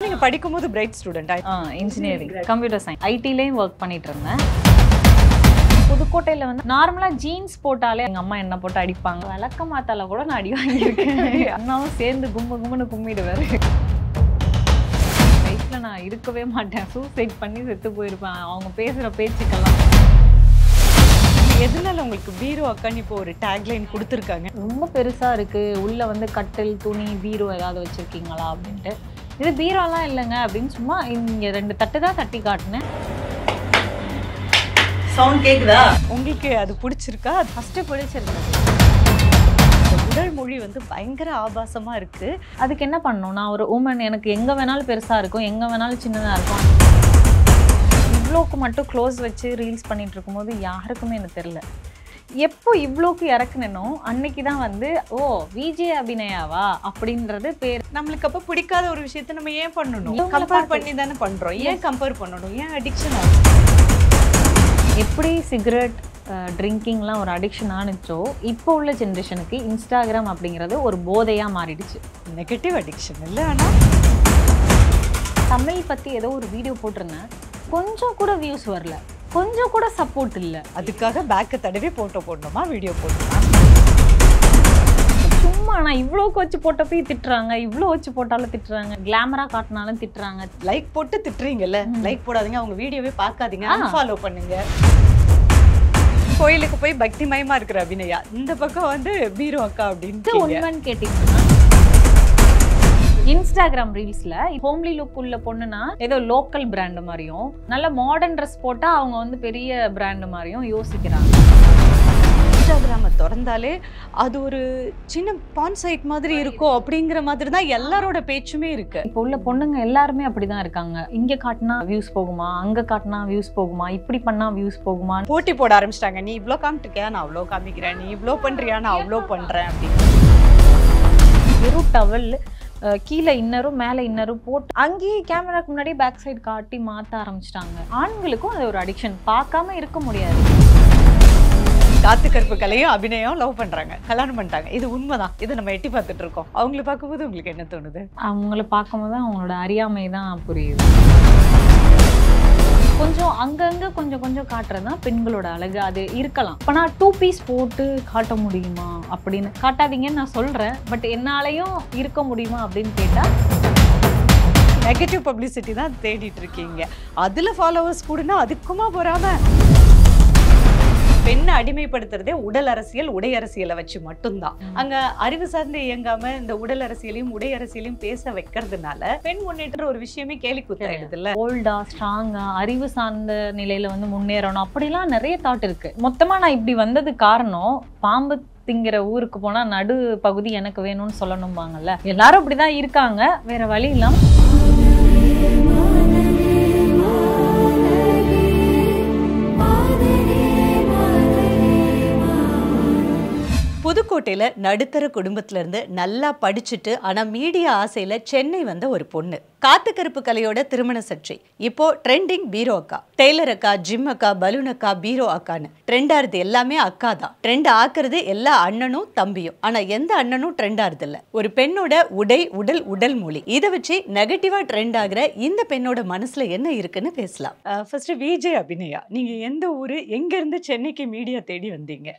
நீங்க படிக்கும்போது பிரைட் ஸ்டூடெண்டா? இன்ஜினியரிங் கம்ப்யூட்டர் சயின்ஸ் ஐடிலயும் ஒர்க் பண்ணிட்டு இருந்தேன். புதுக்கோட்டையில வந்து நார்மலா ஜீன்ஸ் போட்டாலே எங்க அம்மா என்ன போட்டு அடிப்பாங்க. விளக்க மாத்தால கூட நான் அடி வாங்கியிருக்கேன். அண்ணாவும் சேர்ந்து கும்முன்னு கும்மிடுவாரு. லைஃப்ல நான் இருக்கவே மாட்டேன். சூசைட் பண்ணி செத்து போயிருப்பேன் அவங்க பேசுற பேச்சுக்கெல்லாம். எதனால உங்களுக்கு பீரோ அக்கான்னு இப்போ ஒரு டேக்லைன் கொடுத்துருக்காங்க? ரொம்ப பெருசா இருக்கு, உள்ள வந்து கட்டில் துணி பீரோ ஏதாவது வச்சிருக்கீங்களா அப்படின்ட்டு. இது பீரோலாம் இல்லைங்க அப்படின்னு சும்மா இங்க 2 தட்டு தான் தட்டி காட்டினேன். சவுண்ட் கேக்குதா? உங்களுக்கு அது பிடிச்சிருக்கா? ஃபர்ஸ்ட் பிடிச்சிருந்தது. உடல் மொழி வந்து பயங்கர ஆபாசமா இருக்கு. அதுக்கு என்ன பண்ணணும்? நான் ஒரு உமன், எனக்கு எங்க வேணாலும் பெருசா இருக்கும், எங்க வேணாலும் சின்னதா இருக்கும். இவ்வளோக்கு மட்டும் க்ளோஸ் வச்சு ரீல்ஸ் பண்ணிட்டு இருக்கும்போது யாருக்குமே எனக்கு தெரியல. எப்போ இவ்வளோக்கு இறக்குனோ அன்னைக்கு தான் வந்து ஓ விஜய் அபிநயாவா அப்படின்றது பேர். நம்மளுக்கு அப்போ பிடிக்காத ஒரு விஷயத்த நம்ம ஏன் பண்ணணும்? கம்பேர் பண்ணி தானே பண்றோம். ஏன் கம்பேர் பண்ணணும்? ஏன் அடிக்ஷன் ஆகும்? எப்படி சிகரெட் ட்ரிங்கிங்லாம் ஒரு அடிக்ஷன் ஆனிச்சோ இப்போ உள்ள ஜென்ரேஷனுக்கு இன்ஸ்டாகிராம் அப்படிங்கிறது ஒரு போதையாக மாறிடுச்சு. நெகட்டிவ் அடிக்ஷன் இல்லை. ஆனால் தமிழ் பற்றி ஏதோ ஒரு வீடியோ போட்டிருந்தேன், கொஞ்சம் கூட வியூஸ் வரல, கொஞ்சம் கூட சப்போர்ட் இல்லை. அதுக்காக பேக்கை தடவி போட்டோ போடணுமா? வீடியோ போடணுமா? சும்மா நான் இவ்வளோக்கு வச்சு போட்டப்போ திட்டுறாங்க, இவ்வளோ வச்சு போட்டாலும் திட்டுறாங்க, கிளாமராக காட்டினாலும் திட்டுறாங்க. லைக் போட்டு திட்டுறீங்கல்ல, லைக் போடாதீங்க, அவங்க வீடியோவே பார்க்காதீங்க, அன்ஃபாலோ பண்ணுங்க. கோயிலுக்கு போய் பக்தி மயமா இருக்கிற அபிநயா, இந்த பக்கம் வந்து பீரோ அக்கா அப்படின்னு உண்மைன்னு கேட்டீங்கன்னா இன்ஸ்டாகிராம் ரீல்ஸ்ல ஹோம்லி லுக் உள்ள பொண்ணுனா ஏதோ லோக்கல் பிராண்டு மாதிரியும், நல்ல மாடர்ன் ட்ரெஸ் போட்டா அவங்க வந்து பெரிய பிராண்டு மாதிரியும் யோசிக்கிறாங்க. இன்ஸ்டாகிராமை திறந்தாலே அது ஒரு சின்ன பான் சைட் மாதிரி இருக்கும் அப்படிங்கிற மாதிரி தான் எல்லாரோட பேச்சுமே இருக்கு. இப்போ உள்ள பொண்ணுங்க எல்லாருமே அப்படிதான் இருக்காங்க. இங்க காட்டினா வியூஸ் போகுமா, அங்க காட்டினா வியூஸ் போகுமா, இப்படி பண்ணா வியூஸ் போகுமா, போட்டி போட ஆரம்பிச்சிட்டாங்க. நீ இவ்வளோ காமிட்டிருக்கியா, நான் அவ்வளோ காமிக்கிறேன், நீ இவ்வளோ பண்றியா, நான் அவ்வளோ பண்றேன் அப்படின்னு. வெறும் டவல் கீழே இன்னரும் மேலே இன்னரும் போட்டு அங்கேயே கேமராக்கு முன்னாடி பேக் சைடு காட்டி மாற்ற ஆரம்பிச்சிட்டாங்க. ஆண்களுக்கும் அது ஒரு அடிக்ஷன், பார்க்காம இருக்க முடியாது. காத்து கருப்பு கலையும் அபிநயம் லவ் பண்றாங்க, கல்யாணம் பண்ணிட்டாங்க. இது உண்மைதான். இதை நம்ம எட்டி பார்த்துட்டு இருக்கோம். அவங்களை பார்க்கும்போது உங்களுக்கு என்ன தோணுது? அவங்கள பார்க்கும்போது அவங்களோட அறியாமை தான் புரியுது. கொஞ்சம் அங்கங்க கொஞ்சம் கொஞ்சம் காட்டுறது தான் பெண்களோட அழகு. அது இருக்கலாம். இப்போ நான் 2 பீஸ் போட்டு காட்ட முடியுமா அப்படின்னு காட்டாதீங்கன்னு நான் சொல்றேன். பட் என்னாலையும் இருக்க முடியுமா அப்படின்னு கேட்டா நெகட்டிவ் பப்ளிசிட்டி தான் தேடிட்டு இருக்கீங்க. அதுல ஃபாலோவர்ஸ் கூடனா அதுக்குமா போறாம பெண்ணை அடிமைப்படுத்துறதே உடல் அரசியல், உடை அரசியலை வச்சு மட்டும்தான். அங்க அறிவு சார்ந்து இயங்காம இந்த உடல் அரசியலையும் உடை அரசியலையும் பேச வைக்கிறதுனால பெண் முன்னேற்ற ஒரு விஷயமே கேலி குத்தாயிடுது இல்ல. ஓல்டா ஸ்ட்ராங்கா அறிவு சார்ந்த நிலையில வந்து முன்னேறணும் அப்படிலாம் நிறைய தாட் இருக்கு. மொத்தமா நான் இப்படி வந்தது காரணம், பாம்பு திங்கிற ஊருக்கு போனா நடு பகுதி எனக்கு வேணும்னு சொல்லணும்பாங்கல்ல, எல்லாரும் அப்படிதான் இருக்காங்க, வேற வழி இல்லாம. புதுக்கோட்டையில நடுத்தர குடும்பத்துல இருந்து நல்லா படிச்சுட்டு ஆனா மீடியா ஆசையில சென்னை வந்த ஒரு பொண்ணு. காத்து கருப்பு கலையோட திருமண சர்ச்சை. இப்போ ட்ரெண்டிங் பீரோ அக்கா. டெய்லர் அக்கா, ஜிம் அக்கா, பலூன் அக்கா, பீரோ அக்கான்னு ட்ரெண்ட் ஆறுது எல்லாமே அக்கா தான். ட்ரெண்ட் ஆக்குறது எல்லா அண்ணனும் தம்பியும். ஆனா எந்த அண்ணனும் ட்ரெண்ட் ஆறுது இல்ல. ஒரு பெண்ணோட உடை, உடல் மொழி, இதை வச்சு நெகட்டிவா ட்ரெண்ட் ஆகுற இந்த பெண்ணோட மனசுல என்ன இருக்குன்னு பேசலாம். ஃபர்ஸ்ட் விஜய் அபிநயா, நீங்க எந்த ஊரு, எங்க இருந்து சென்னைக்கு மீடியா தேடி வந்தீங்க?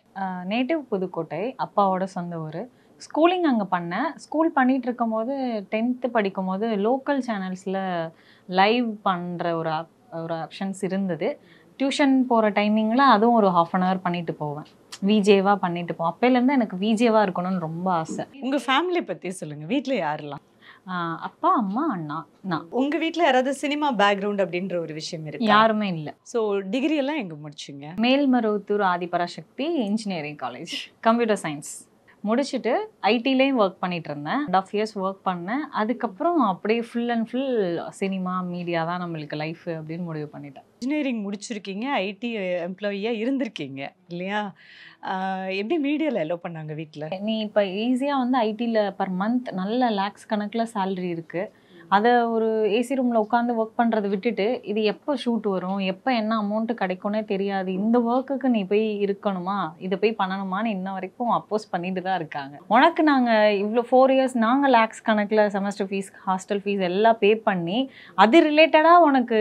நேட்டிவ் புதுக்கோட்டை, அப்பாவோட சொந்த ஊர். ஸ்கூலிங் அங்கே பண்ணேன். ஸ்கூல் பண்ணிகிட்டு இருக்கும் போது 10th படிக்கும் போது லோக்கல் சேனல்ஸில் லைவ் பண்ணுற ஒரு ஆப்ஷன்ஸ் இருந்தது. டியூஷன் போகிற டைமிங்கில் அதுவும் ஒரு 1/2 hour பண்ணிட்டு போவேன். விஜேவாக பண்ணிட்டு போவேன். அப்போலேருந்து எனக்கு விஜேவாக இருக்கணும்னு ரொம்ப ஆசை. உங்கள் ஃபேமிலி பற்றி சொல்லுங்கள். வீட்டில் யாரெல்லாம்? அப்பா, அம்மா, அண்ணா, நான். உங்க வீட்டில் யாராவது சினிமா பேக்ரவுண்ட் அப்படின்ற ஒரு விஷயம் இருக்கு? யாருமே இல்லை. ஸோ டிகிரி எல்லாம் எங்கே முடிச்சிங்க? Melmaruvathur Adhiparasakthi engineering college, computer science முடிச்சுட்டு ஐடிலையும் ஒர்க் பண்ணிட்டு இருந்தேன். 1.5 years ஒர்க் பண்ணேன். அதுக்கப்புறம் அப்படியே full and full cinema media தான் நம்மளுக்கு லைஃப் அப்படின்னு முடிவு பண்ணிட்டேன். இன்ஜினியரிங் முடிச்சிருக்கீங்க, ஐடி எம்ப்ளாயியாக இருந்திருக்கீங்க இல்லையா? எப்படி மீடியாவில் எல்லோ பண்ணாங்க வீட்டில்? நீ இப்போ ஈஸியாக வந்து ஐடியில் பர் மந்த் நல்ல லேக்ஸ் கணக்கில் சேலரி இருக்குது. அதை ஒரு ஏசி ரூமில் உட்காந்து ஒர்க் பண்ணுறதை விட்டுட்டு இது எப்போ ஷூட் வரும், எப்போ என்ன அமௌண்ட்டு கிடைக்கும்னே தெரியாது, இந்த ஒர்க்குக்கு நீ போய் இருக்கணுமா, இதை போய் பண்ணணுமான்னு இன்ன வரைக்கும் அப்போஸ் பண்ணிட்டு தான் இருக்காங்க. உனக்கு நாங்கள் இவ்வளோ 4 இயர்ஸ் நாங்கள் லேக்ஸ் கணக்கில் செமஸ்டர் ஃபீஸ், ஹாஸ்டல் ஃபீஸ் எல்லாம் பே பண்ணி அது ரிலேட்டடாக உனக்கு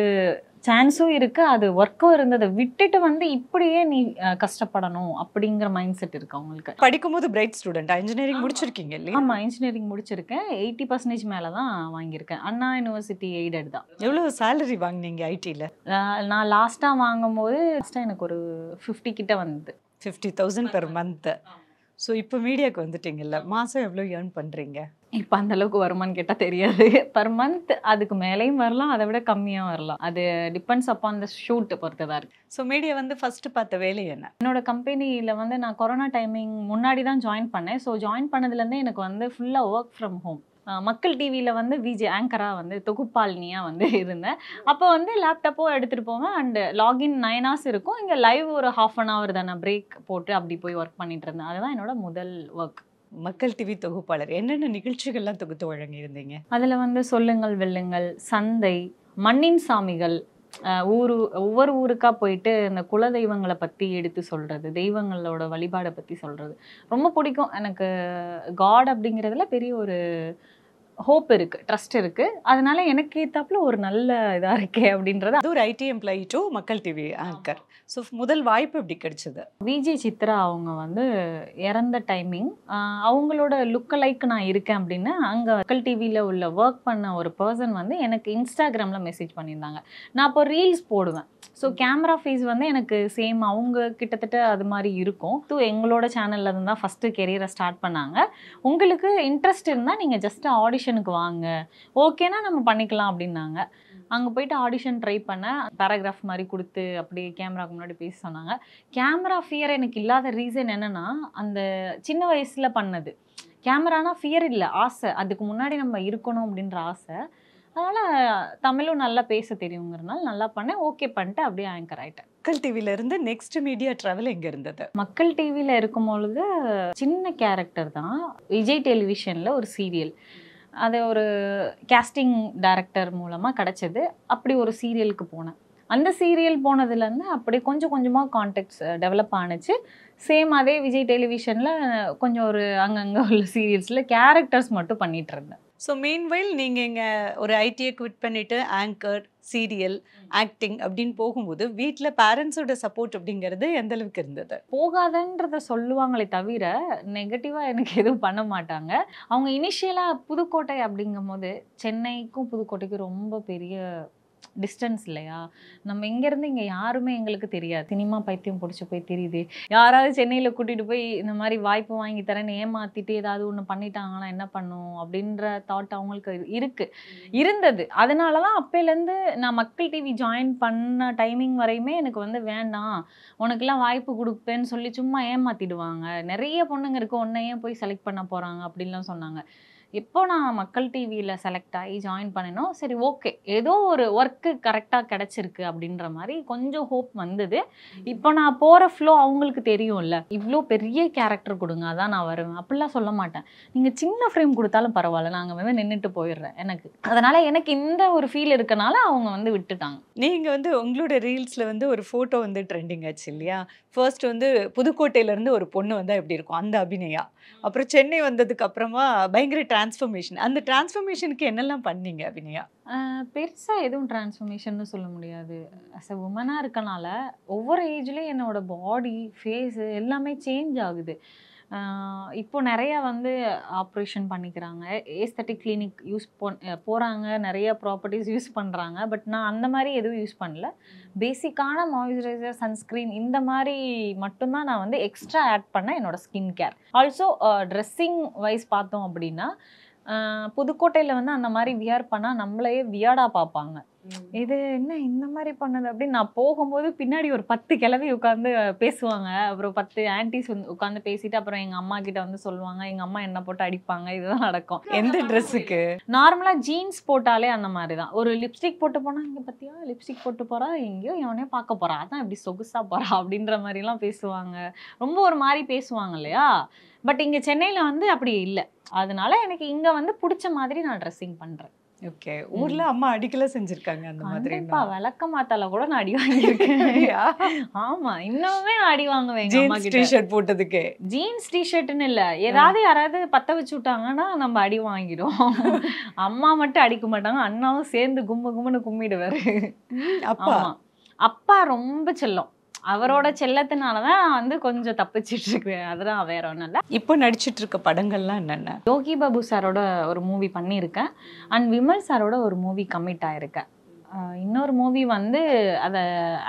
சான்ஸும் இருக்குது, அது ஒர்க்கும் இருந்ததை விட்டுட்டு வந்து இப்படியே நீ கஷ்டப்படணும் அப்படிங்கிற மைண்ட் செட் இருக்கு அவங்களுக்கு. படிக்கும்போது பிரைட் ஸ்டூடெண்ட், இன்ஜினியரிங் முடிச்சிருக்கீங்க இல்லையா? ஆமாம், இன்ஜினியரிங் முடிச்சிருக்கேன். 80% மேலே தான் வாங்கியிருக்கேன். அண்ணா யூனிவர்சிட்டி எய்டட் தான். எவ்வளோ சேலரி வாங்கினீங்க ஐடியில்? நான் லாஸ்ட்டாக வாங்கும்போது லாஸ்ட்டாக எனக்கு ஒரு 50 கிட்ட வந்தது. 50,000 பெர் மந்த். ஸோ இப்போ மீடியாவுக்கு வந்துட்டீங்கல்ல, மாதம் எவ்வளோ ஏர்ன் பண்ணுறீங்க? இப்போ அந்த அளவுக்கு வருமானு கேட்டால் தெரியாது. பர் மந்த் அதுக்கு மேலேயும் வரலாம், அதை விட கம்மியாக வரலாம். அது டிபெண்ட்ஸ் அப்பான் அந்த ஷூட் பொறுத்து தான் இருக்குது. ஸோ மீடியா வந்து ஃபஸ்ட்டு பார்த்த வேலை என்ன? என்னோட கம்பெனியில் வந்து நான் கொரோனா டைமிங் முன்னாடி தான் ஜாயின் பண்ணேன். ஸோ ஜாயின் பண்ணதுலேருந்தே எனக்கு வந்து ஃபுல்லாக ஒர்க் ஃப்ரம் ஹோம். மக்கள் டிவியில் வந்து விஜே ஆங்கராக வந்து தொகுப்பாளினியாக வந்து இருந்தேன். அப்போ வந்து லேப்டாப்போ எடுத்துகிட்டு போவேன் அண்ட் லாகின் 9 hours இருக்கும். இங்கே லைவ் ஒரு 1/2 hour தானே பிரேக் போட்டு அப்படி போய் ஒர்க் பண்ணிட்டு இருந்தேன். அதுதான் என்னோட முதல் ஒர்க். மக்கள் டிவி தொகுப்பாளர், என்னென்ன நிகழ்ச்சிகள்லாம் தொகுத்து வழங்கியிருந்தீங்க? அதில் வந்து சொல்லுங்கள் வெல்லுங்கள், சந்தை, மண்ணின் சாமிகள், ஒவ்வொரு ஊருக்காக போயிட்டு இந்த குலதெய்வங்களை பற்றி எடுத்து சொல்கிறது, தெய்வங்களோட வழிபாடை பற்றி சொல்கிறது ரொம்ப பிடிக்கும் எனக்கு. காட் அப்படிங்கிறதுல பெரிய ஒரு ஹோப் இருக்குது, ட்ரஸ்ட் இருக்குது. அதனால எனக்கு ஏற்றாப்புல ஒரு நல்ல இதாக இருக்கே அப்படின்றது. அது ஒரு ஐடி எம்ப்ளாயி டு மக்கள் டிவி ஆங்கர். ஸோ முதல் வாய்ப்பு எப்படி கிடைச்சது? விஜே சித்ரா அவங்க வந்து இறந்த டைமிங், அவங்களோட லுக்கலைக்கு நான் இருக்கேன் அப்படின்னு அங்கே மக்கள் டிவியில் உள்ள ஒர்க் பண்ண ஒரு பர்சன் வந்து எனக்கு இன்ஸ்டாகிராமில் மெசேஜ் பண்ணியிருந்தாங்க. நான் அப்போ ரீல்ஸ் போடுவேன். ஸோ கேமரா ஃபேஸ் வந்து எனக்கு சேம் அவங்க கிட்டத்தட்ட அது மாதிரி இருக்கும். எங்களோட சேனலில் இருந்து தான் ஃபஸ்ட்டு கெரியரை ஸ்டார்ட் பண்ணாங்க. உங்களுக்கு இன்ட்ரெஸ்ட் இருந்தால் நீங்கள் ஜஸ்ட் ஆடிஷனுக்கு வாங்க, ஓகேனா நம்ம பண்ணிக்கலாம் அப்படின்னாங்க. அங்கே போயிட்டு ஆடிஷன் ட்ரை பண்ணேன். பேராகிராஃப் மாதிரி கொடுத்து அப்படியே கேமராவுக்கு முன்னாடி பேச சொன்னாங்க. கேமரா ஃபியர் எனக்கு இல்லாத ரீசன் என்னென்னா, அந்த சின்ன வயசில் பண்ணது. கேமரானா ஃபியர் இல்லை, ஆசை. அதுக்கு முன்னாடி நம்ம இருக்கணும் அப்படின்ற ஆசை. அதனால் தமிழும் நல்லா பேச தெரியுங்கிறனால நல்லா பண்ணேன். ஓகே பண்ணிட்டு அப்படியே ஆங்கர் ஆகிட்டேன். மக்கள் டிவியிலேருந்து நெக்ஸ்ட் மீடியா ட்ராவல் எங்கே இருந்தது? மக்கள் டிவியில் இருக்கும்பொழுது சின்ன கேரக்டர் தான். விஜய் டெலிவிஷனில் ஒரு சீரியல், அது ஒரு கேஸ்டிங் டைரக்டர் மூலமாக கிடச்சிது. அப்படி ஒரு சீரியலுக்கு போனேன். அந்த சீரியல் போனதுலேருந்து அப்படி கொஞ்சம் கொஞ்சமாக கான்டெக்ட்ஸ் டெவலப் ஆணுச்சு. சேம் அதே விஜய் டெலிவிஷனில் கொஞ்சம் ஒரு அங்கங்கே உள்ள சீரியல்ஸில் கேரக்டர்ஸ் மட்டும் பண்ணிகிட்டு இருந்தேன். ஸோ மீன்வைல் நீங்கள் இங்கே ஒரு ஐடியை குவிட் பண்ணிவிட்டு ஆங்கர், சீரியல், ஆக்டிங் அப்படின்னு போகும்போது வீட்டில் பேரண்ட்ஸோட சப்போர்ட் அப்படிங்கிறது எந்த அளவுக்கு இருந்தது? போகாதன்றதை சொல்லுவாங்களே தவிர நெகட்டிவாக எனக்கு எதுவும் பண்ண மாட்டாங்க. அவங்க இனிஷியலாக புதுக்கோட்டை அப்படிங்கும் போது சென்னைக்கும் புதுக்கோட்டைக்கும் ரொம்ப பெரிய டிஸ்டன்ஸ் இல்லையா? நம்ம இங்கேருந்து இங்கே யாருமே எங்களுக்கு தெரியாது. சினிமா பைத்தியம் பிடிச்சி போய் தெரியுது, யாராவது சென்னையில் கூட்டிகிட்டு போய் இந்த மாதிரி வாய்ப்பு வாங்கி தரேன்னு ஏமாற்றிட்டு ஏதாவது ஒன்று பண்ணிட்டாங்கன்னா என்ன பண்ணும் அப்படின்ற தாட் அவங்களுக்கு இருந்தது. அதனால தான் அப்போலேருந்து நான் மக்கள் டிவி ஜாயின் பண்ண டைமிங் வரையுமே எனக்கு வந்து வேண்டாம், உனக்கெல்லாம் வாய்ப்பு கொடுப்பேன்னு சொல்லி சும்மா ஏமாற்றிடுவாங்க. நிறைய பொண்ணுங்க இருக்குது, உன்னை ஏன் போய் செலக்ட் பண்ண போகிறாங்க அப்படின்லாம் சொன்னாங்க. எப்போ நான் மக்கள் டிவியில் செலக்ட் ஆகி ஜாயின் பண்ணினோம், சரி ஓகே ஏதோ ஒரு ஒர்க்கு கரெக்டாக கிடச்சிருக்கு அப்படின்ற மாதிரி கொஞ்சம் ஹோப் வந்தது. இப்போ நான் போகிற ஃப்ளோ அவங்களுக்கு தெரியும்ல, இவ்வளோ பெரிய கேரக்டர் கொடுங்க அதான் நான் வருவேன் அப்படிலாம் சொல்ல மாட்டேன். நீங்கள் சின்ன ஃப்ரேம் கொடுத்தாலும் பரவாயில்ல, நாங்கள் வந்து நின்றுட்டு போயிடுறேன் எனக்கு. அதனால் எனக்கு இந்த ஒரு ஃபீல் இருக்கனால அவங்க வந்து விட்டுட்டாங்க. நீங்கள் வந்து உங்களோட ரீல்ஸில் வந்து ஒரு ஃபோட்டோ வந்து ட்ரெண்டிங் ஆச்சு இல்லையா? ஃபர்ஸ்ட் வந்து புதுக்கோட்டையிலேருந்து ஒரு பொண்ணு வந்தால் எப்படி இருக்கும் அந்த அபிநயா, அப்புறம் சென்னை வந்ததுக்கு அப்புறமா பயங்கர டிரான்ஸ்ஃபர்மேஷன். அந்த டிரான்ஸ்ஃபர்மேஷனுக்கு என்னெல்லாம் பண்ணீங்க அபிநயா? பெருசாக எதுவும் டிரான்ஸ்ஃபர்மேஷன்னு சொல்ல முடியாது. அஸ் அ உமனாக இருக்கனால ஒவ்வொரு ஏஜ்லேயும் என்னோட பாடி, ஃபேஸு எல்லாமே சேஞ்ச் ஆகுது. இப்போ நிறையா வந்து ஆப்ரேஷன் பண்ணிக்கிறாங்க, ஏஸ்தட்டிக் கிளினிக் போகிறாங்க, நிறைய ப்ராப்பர்ட்டிஸ் யூஸ் பண்ணுறாங்க. பட் நான் அந்த மாதிரி எதுவும் யூஸ் பண்ணல. பேசிக்கான மாய்ஸ்சரைசர், சன்ஸ்க்ரீன் இந்த மாதிரி மட்டும்தான் நான் வந்து எக்ஸ்ட்ரா ஆட் பண்ணேன் என்னோடய skin care. Also dressing wise பார்த்தோம் அப்படின்னா, புதுக்கோட்டையில் வந்து அந்த மாதிரி வியர் பண்ணால் நம்மளையே வியர்டாக பார்ப்பாங்க. இது என்ன இந்த மாதிரி பண்ணது அப்படின்னு நான் போகும்போது பின்னாடி ஒரு 10 கிழவி உட்காந்து பேசுவாங்க. அப்புறம் 10 ஆன்டிஸ் உட்காந்து பேசிட்டு அப்புறம் எங்கள் அம்மா கிட்ட வந்து சொல்லுவாங்க, எங்கள் அம்மா என்ன போட்டு அடிப்பாங்க. இதுதான் நடக்கும். எந்த ட்ரெஸ்ஸுக்கு? நார்மலாக ஜீன்ஸ் போட்டாலே அந்த மாதிரி தான். ஒரு லிப்ஸ்டிக் போட்டு போனால் இங்கே பார்த்தியா லிப்ஸ்டிக் போட்டு போகிறா, எங்கேயோ எவனே பார்க்க போகிறா, அதான் இப்படி சொகுசாக போகிறா அப்படின்ற மாதிரிலாம் பேசுவாங்க. ரொம்ப ஒரு மாதிரி பேசுவாங்க இல்லையா? பட் இங்கே சென்னையில் வந்து அப்படி இல்லை. அதனால எனக்கு இங்கே வந்து பிடிச்ச மாதிரி நான் ட்ரெஸ்ஸிங் பண்ணுறேன். ஓகே. ஊர்ல அம்மா அடிக்கல செஞ்சிருக்காங்க அந்த மாதிரி. கண்டிப்பா விளக்க மாத்தால கூட நான் அடி வாங்கியிருக்கேன். ஆமா, இன்னுமே நான் அடி வாங்குவேன் எங்க அம்மா ஜீன்ஸ் கிட்ட. டி-ஷர்ட் போட்டதுக்கு. ஜீன்ஸ் டிஷர்ட்னு இல்ல, ஏதாவது யாராவது பத்த வச்சு விட்டாங்கன்னா நம்ம அடி வாங்கிடுவோம். அம்மா மட்டும் அடிக்க மாட்டாங்க, அண்ணாவும் சேர்ந்து கும்ம கும்முன்னு கும்மிடுவாரு. அப்பா ஆமா, அப்பா ரொம்ப செல்லம். அவரோட செல்லத்தினாலதான் நான் வந்து கொஞ்சம் தப்பிச்சிட்டு இருக்கேன். அதெல்லாம் வேற ஒன்றும் இல்லை. இப்போ நடிச்சிட்டு இருக்க படங்கள்லாம் என்னென்ன? யோகி பாபு சாரோட ஒரு மூவி பண்ணியிருக்கேன், அண்ட் விமல் சாரோட ஒரு மூவி கமிட் ஆயிருக்கேன். இன்னொரு மூவி வந்து அதை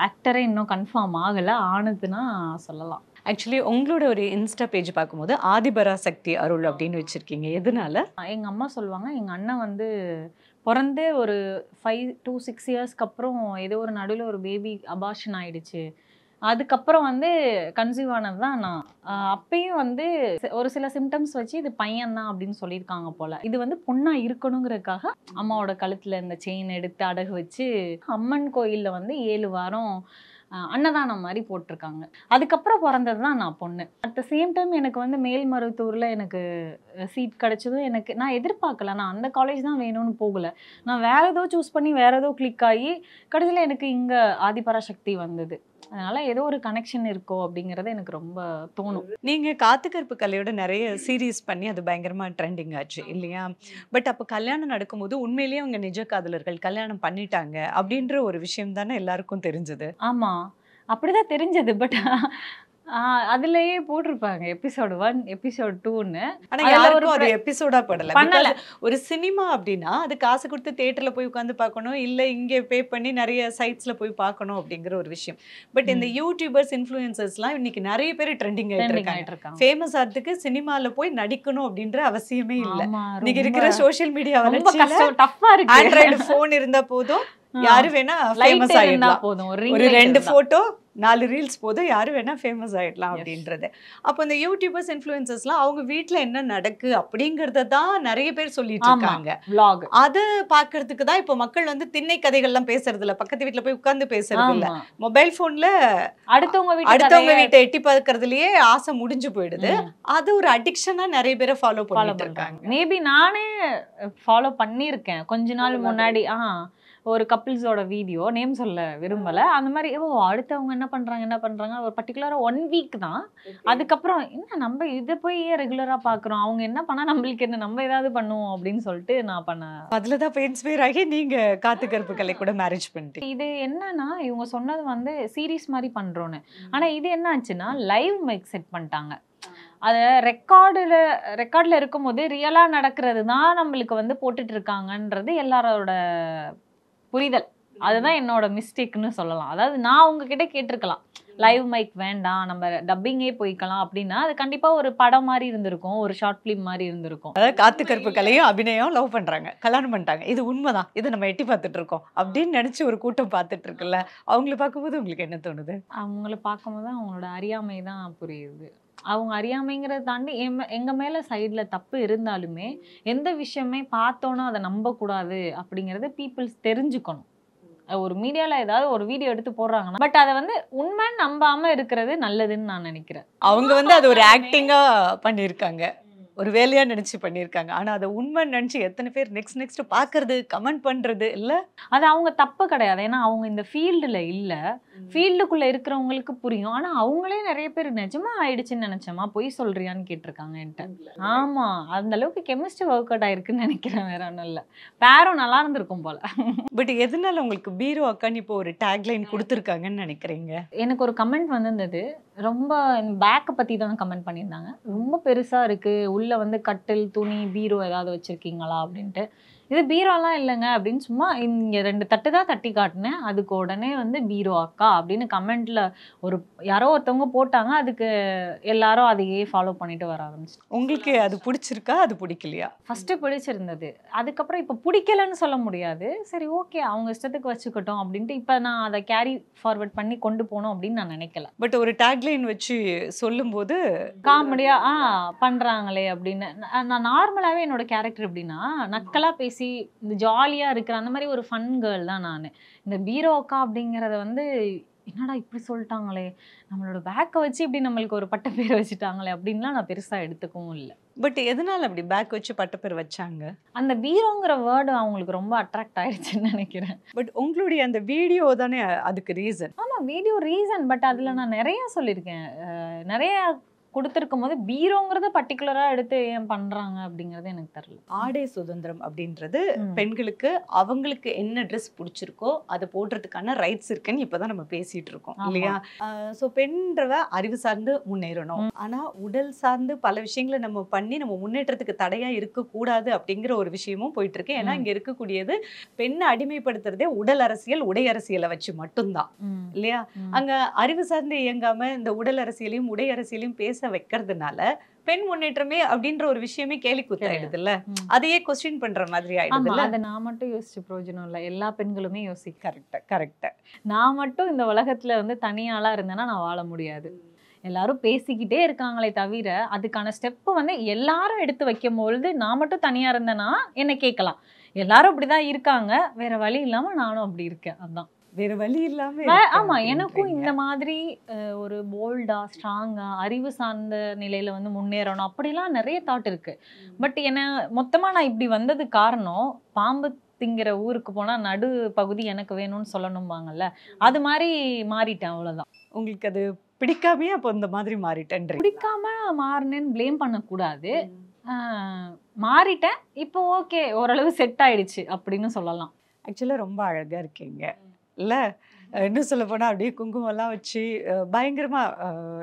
ஆக்டரே இன்னும் கன்ஃபார்ம் ஆகலை, ஆனதுன்னா சொல்லலாம். ஆக்சுவலி உங்களோட ஒரு இன்ஸ்டா பேஜ் பார்க்கும்போது ஆதிபராசக்தி அருள் அப்படின்னு வச்சிருக்கீங்க. எதனால? எங்க அம்மா சொல்லுவாங்க, எங்க அண்ணன் வந்து பிறந்தே ஒரு 5 to 6 இயர்ஸ்க்கு அப்புறம் ஏதோ ஒரு நடுவில் ஒரு பேபி அபார்ஷன் ஆயிடுச்சு, அதுக்கப்புறம் வந்து கன்சீவ் ஆனது தான் நான். அப்பயும் வந்து ஒரு சில சிம்டம்ஸ் வச்சு இது பையன் தான் அப்படின்னு சொல்லியிருக்காங்க போல. இது வந்து பொண்ணா இருக்கணுங்கிறதுக்காக அம்மாவோட கழுத்துல இந்த செயின் எடுத்து அடகு வச்சு அம்மன் கோயில்ல வந்து 7 வாரம் அன்னதானம் மாதிரி போட்டிருக்காங்க. அதுக்கப்புறம் பிறந்தது தான் நான் பொண்ணு. அட் த சேம் டைம் எனக்கு வந்து மேல்மருவத்தூர்ல எனக்கு சீட் கிடைச்சதும் எனக்கு நான் எதிர்பார்க்கல, நான் அந்த காலேஜ் தான் வேணும்னு போகல, நான் வேற ஏதோ சூஸ் பண்ணி வேற ஏதோ கிளிக் ஆகி கடைசியில் எனக்கு இங்க ஆதிபராசக்தி வந்தது. அதனால ஏதோ ஒரு கனெக்ஷன் இருக்கோ அப்படிங்கறது எனக்கு ரொம்ப தோணும். நீங்க காத்துக்கருப்பு கலையோட நிறைய சீரீஸ் பண்ணி அது பயங்கரமா ட்ரெண்டிங் ஆச்சு இல்லையா? பட் அப்போ கல்யாணம் நடக்கும்போது உண்மையிலேயே அவங்க நிஜ காதலர்கள் கல்யாணம் பண்ணிட்டாங்க அப்படின்ற ஒரு விஷயம் தானே எல்லாருக்கும் தெரிஞ்சது. ஆமா, அப்படிதான் தெரிஞ்சது. பட் அதுலயே போட்டிருப்பாங்க எபிசோடு 1 எபிசோட் 2ன்னு. ஆனா யாருக்கும் அது எபிசோடா படல. ஒரு சினிமா அப்படின்னா அது காசு கொடுத்து தியேட்டர்ல போய் உட்காந்து பார்க்கணும், இல்ல இங்க பே பண்ணி நிறைய சைட்ஸ்ல போய் பார்க்கணும் அப்படிங்கிற ஒரு விஷயம். பட் இந்த யூடியூபர்ஸ் இன்ஃப்ளூயன்சர்ஸ்லாம் இன்னைக்கு நிறைய பேர் ட்ரெண்டிங் ஆயிட்டு இருக்காங்க. ஃபேமஸ் ஆகிறதுக்கு சினிமால போய் நடிக்கணும் அப்படின்ற அவசியமே இல்ல. இன்னைக்கு இருக்கிற சோஷியல் மீடியா ஆண்ட்ராய்டு போன் இருந்தா போதும், யாரு வேணா ஃபேமஸ் ஆயிடலாம். ஒரு 2 போட்டோ 4 ரீல்ஸ் போதும், யாரு வேணா ஃபேமஸ் ஆயிடலாம் அப்படின்றது. அப்போ இந்த யூடியூபர்ஸ் இன்ஃப்ளூயன்சர்ஸ்லாம் அவங்க வீட்டுல என்ன நடக்கு அப்படிங்கறத தான் நிறைய பேர் சொல்லிட்டு இருக்காங்க. அதை பாக்குறதுக்கு தான் இப்போ மக்கள் வந்து திண்ணை கதைகள்லாம் பேசுறது இல்ல, பக்கத்து வீட்டுல போய் உட்கார்ந்து பேசுறது இல்ல, மொபைல் போன்ல அடுத்தவங்க வீட்டை எட்டி பார்க்கறதுலயே ஆசை முடிஞ்சு போயிடுது. அது ஒரு அடிக்ஷனா நிறைய பேரை ஃபாலோ பண்ணிட்டு இருக்காங்க. மேபி நானே ஃபாலோ பண்ணியிருக்கேன் கொஞ்ச நாள் முன்னாடி. ஒரு கப்பிள்ஸோட வீடியோ, நேம் சொல்ல விரும்பல, அந்த மாதிரி அடுத்தவங்க என்ன பண்றாங்க ஒரு பர்டிகுலரா 1 வீக் தான். அதுக்கப்புறம் என்ன நம்ம இதை போய் ரெகுலரா பாக்குறோம், அவங்க என்ன பண்ணா நம்மளுக்கு என்ன, நம்ம ஏதாவது பண்ணுவோம் அப்படின்னு சொல்லிட்டு நான் பண்ணேன். அதுலதான் இப்போ இன்ஸ்பயர் ஆகி நீங்க காத்துக்கருப்பு கலை கூட மேரேஜ் பண்ணிட்டீங்க. இது என்னன்னா இவங்க சொன்னது வந்து சீரீஸ் மாதிரி பண்றோன்னு, ஆனா இது என்ன ஆச்சுன்னா லைவ் மைக் செட் பண்ணிட்டாங்க. அதை ரெக்கார்டில் இருக்கும்போது ரியலா நடக்கிறது தான் நம்மளுக்கு வந்து போட்டுட்டு இருக்காங்கன்றது எல்லாரோட புரிதல். அதுதான் என்னோட மிஸ்டேக்னு சொல்லலாம். அதாவது நான் உங்ககிட்ட கேட்டிருக்கலாம் லைவ் மைக் வேண்டாம், நம்ம டப்பிங்கே போய்க்கலாம் அப்படின்னா அது கண்டிப்பா ஒரு படம் மாதிரி இருந்திருக்கும், ஒரு ஷார்ட் பிலிம் மாதிரி இருந்திருக்கும். அதாவது காத்துக்கருப்பு கலையும் அபிநயம் லவ் பண்றாங்க, கல்யாணம் பண்ணிட்டாங்க, இது உண்மைதான், இதை நம்ம எட்டி பார்த்துட்டு இருக்கோம் அப்படின்னு நினைச்சு ஒரு கூட்டம் பார்த்துட்டு இருக்குல்ல, அவங்களை பார்க்கும்போது உங்களுக்கு என்ன தோணுது? அவங்கள பார்க்கும்போது அவங்களோட அறியாமை தான் புரியுது. அவங்க அறியாமைங்கிறத தாண்டி எங்க மேல சைட்ல தப்பு இருந்தாலுமே எந்த விஷயமே பார்த்தோன்னா அதை நம்பக்கூடாது அப்படிங்கறது பீப்புள்ஸ் தெரிஞ்சுக்கணும். ஒரு மீடியால ஏதாவது ஒரு வீடியோ எடுத்து போடுறாங்கன்னா பட் அதை வந்து உண்மை நம்பாம இருக்கிறது நல்லதுன்னு நான் நினைக்கிறேன். அவங்க வந்து அது ஒரு ஆக்டிங்கா பண்ணியிருக்காங்க, ஒரு வேலையா நினைச்சு பண்ணியிருக்காங்க. ஆனா அதை உண்மை நினைச்சு எத்தனை பேர் நெக்ஸ்ட் பாக்குறது, கமெண்ட் பண்றது இல்ல, அது அவங்க தப்பு கிடையாது. ஏன்னா அவங்க இந்த ஃபீல்டுல இல்ல, ஃபீல்டுக்குள்ள இருக்கிறவங்களுக்கு புரியும். ஆனா அவங்களே நிறைய பேர் நிஜமா ஆயிடுச்சுன்னு நினைச்சோமா, பொய் சொல்றியான்னு கேட்டிருக்காங்க என்கிட்ட. ஆமா, அந்த அளவுக்கு கெமிஸ்ட்ரி ஒர்க் அவுட் ஆயிருக்குன்னு நினைக்கிறேன், வேற ஒன்றும் இல்லை. பேரும் நல்லா இருந்திருக்கும் போல. பட் எதனால உங்களுக்கு பீரோ அக்கான்னு இப்போ ஒரு டேக்லைன் கொடுத்துருக்காங்கன்னு நினைக்கிறீங்க? எனக்கு ஒரு கமெண்ட் வந்திருந்தது, ரொம்ப பேக்கை பற்றி தான் கமெண்ட் பண்ணியிருந்தாங்க. ரொம்ப பெருசாக இருக்குது, உள்ளே வந்து கட்டில் துணி பீரோ ஏதாவது வச்சுருக்கீங்களா அப்படின்ட்டு. இது பீரோலாம் இல்லைங்க அப்படின்னு சும்மா இங்கே 2 தட்டு தான் தட்டி காட்டினேன், அதுக்கு உடனே வந்து பீரோ அக்கா அப்படின்னு கமெண்ட்டில் ஒரு யாரோ ஒருத்தவங்க போட்டாங்க. அதுக்கு எல்லாரும் அதையே ஃபாலோ பண்ணிட்டு வர ஆரம்பிச்சு. உங்களுக்கு அது பிடிச்சிருக்கா, அது பிடிக்கலையா? ஃபஸ்ட்டு பிடிச்சிருந்தது, அதுக்கப்புறம் இப்போ பிடிக்கலன்னு சொல்ல முடியாது. சரி ஓகே, அவங்க இஷ்டத்துக்கு வச்சுக்கட்டும் அப்படின்ட்டு இப்போ நான் அதை கேரி ஃபார்வர்ட் பண்ணி கொண்டு போகணும் அப்படின்னு நான் நினைக்கல. பட் ஒரு டேக்லைன் வச்சு சொல்லும்போது காமெடியா பண்றாங்களே அப்படின்னு. நான் நார்மலாவே என்னோட கேரக்டர் எப்படின்னா நக்கலா பேசி இந்த ஜாலியா இருக்கிற அந்த மாதிரி ஒரு ஃபன் கேர்ள் தான் நான். இந்த பீரோ அக்கா அப்படிங்கறத வந்து என்னடா இப்படி சொல்லிட்டாங்களே, நம்மளோட பேக்கை வச்சு இப்படி நம்மளுக்கு ஒரு பட்ட பேர் வச்சுட்டாங்களே அப்படின்லாம் நான் பெருசா எடுத்துக்கவும் இல்லை. பட் எதனால அப்படி பேக் வச்சு பட்டப்பேர் வச்சாங்க? அந்த பீரோங்கிற வேர்டு அவங்களுக்கு ரொம்ப அட்ராக்ட் ஆயிடுச்சுன்னு நினைக்கிறேன். பட் உங்களுடைய அந்த வீடியோ தானே அதுக்கு ரீசன். ஆமா, வீடியோ ரீசன். பட் அதுல நான் நிறைய சொல்லியிருக்கேன். நிறைய கொடுத்துருக்கும் போது பீரோங்கிறத பர்டிகுலரா எடுத்து ஏன் பண்றாங்க அப்படிங்கறது எனக்கு தெரியல. ஆடை சுதந்திரம் அப்படின்றது பெண்களுக்கு அவங்களுக்கு என்ன ட்ரெஸ் பிடிச்சிருக்கோ அதை போடுறதுக்கான ரைட்ஸ் இருக்குன்னு இப்பதான் நம்ம பேசிட்டு இருக்கோம் இல்லையா? ஸோ பெண்றவ அறிவு சார்ந்து முன்னேறணும், ஆனா உடல் சார்ந்து பல விஷயங்களை நம்ம பண்ணி நம்ம முன்னேற்றத்துக்கு தடையா இருக்கக்கூடாது அப்படிங்கிற ஒரு விஷயமும் போயிட்டு இருக்கு. ஏன்னா இங்க இருக்கக்கூடியது பெண்ணை அடிமைப்படுத்துறதே உடல் அரசியல், உடை அரசியலை வச்சு மட்டும்தான் இல்லையா? அங்க அறிவு சார்ந்து இயங்காம இந்த உடல் அரசியலையும் உடை அரசியலையும் பேச வைக்கிறதுனால பெண் முன்னேற்றமே அப்படின்ற ஒரு விஷயமே கேலி கூத்தாயிடுது இல்ல, அதையே கொஸ்டின் பண்ற மாதிரி ஆயிடுது இல்ல. அதை நான் மட்டும் யோசிச்சு பிரயோஜனம் இல்லை, எல்லா பெண்களுமே யோசிக்க. கரெக்டா நான் மட்டும் இந்த உலகத்துல வந்து தனியாளா இருந்தேன்னா நான் வாழ முடியாது. எல்லாரும் பேசிக்கிட்டே இருக்காங்களே தவிர அதுக்கான ஸ்டெப் வந்து எல்லாரும் எடுத்து வைக்கும் பொழுது நான் மட்டும் தனியா இருந்தேன்னா என்ன கேட்கலாம். எல்லாரும் அப்படிதான் இருக்காங்க, வேற வழி இல்லாம நானும் அப்படி இருக்கேன். அதான் வேற வழி இல்லாம. ஆமா, எனக்கும் இந்த மாதிரி ஒரு போல்டா ஸ்ட்ராங்கா அறிவு சார்ந்த நிலையில வந்து முன்னேறணும் அப்படிலாம் நிறைய தாட் இருக்கு. பட் என்ன மொத்தமா நான் இப்படி வந்தது காரணம், பாம்பு திங்கிற ஊருக்கு போனா நடு பகுதி எனக்கு வேணும்னு சொல்லணும்பாங்கல்ல, அது மாதிரி மாறிட்டேன், அவ்வளவுதான். உங்களுக்கு அது பிடிக்காமே அப்போ இந்த மாதிரி மாறிட்டேன்? பிடிக்காம மாறினேன்னு பிளேம் பண்ணக்கூடாது. மாறிட்டேன், இப்போ ஓகே, ஓரளவு செட் ஆயிடுச்சு அப்படின்னு சொல்லலாம். ஆக்சுவலா ரொம்ப அழகா இருக்கீங்க இல்ல? இன்னும் சொல்ல போனா அப்படியே குங்குமம்லாம் வச்சு பயங்கரமா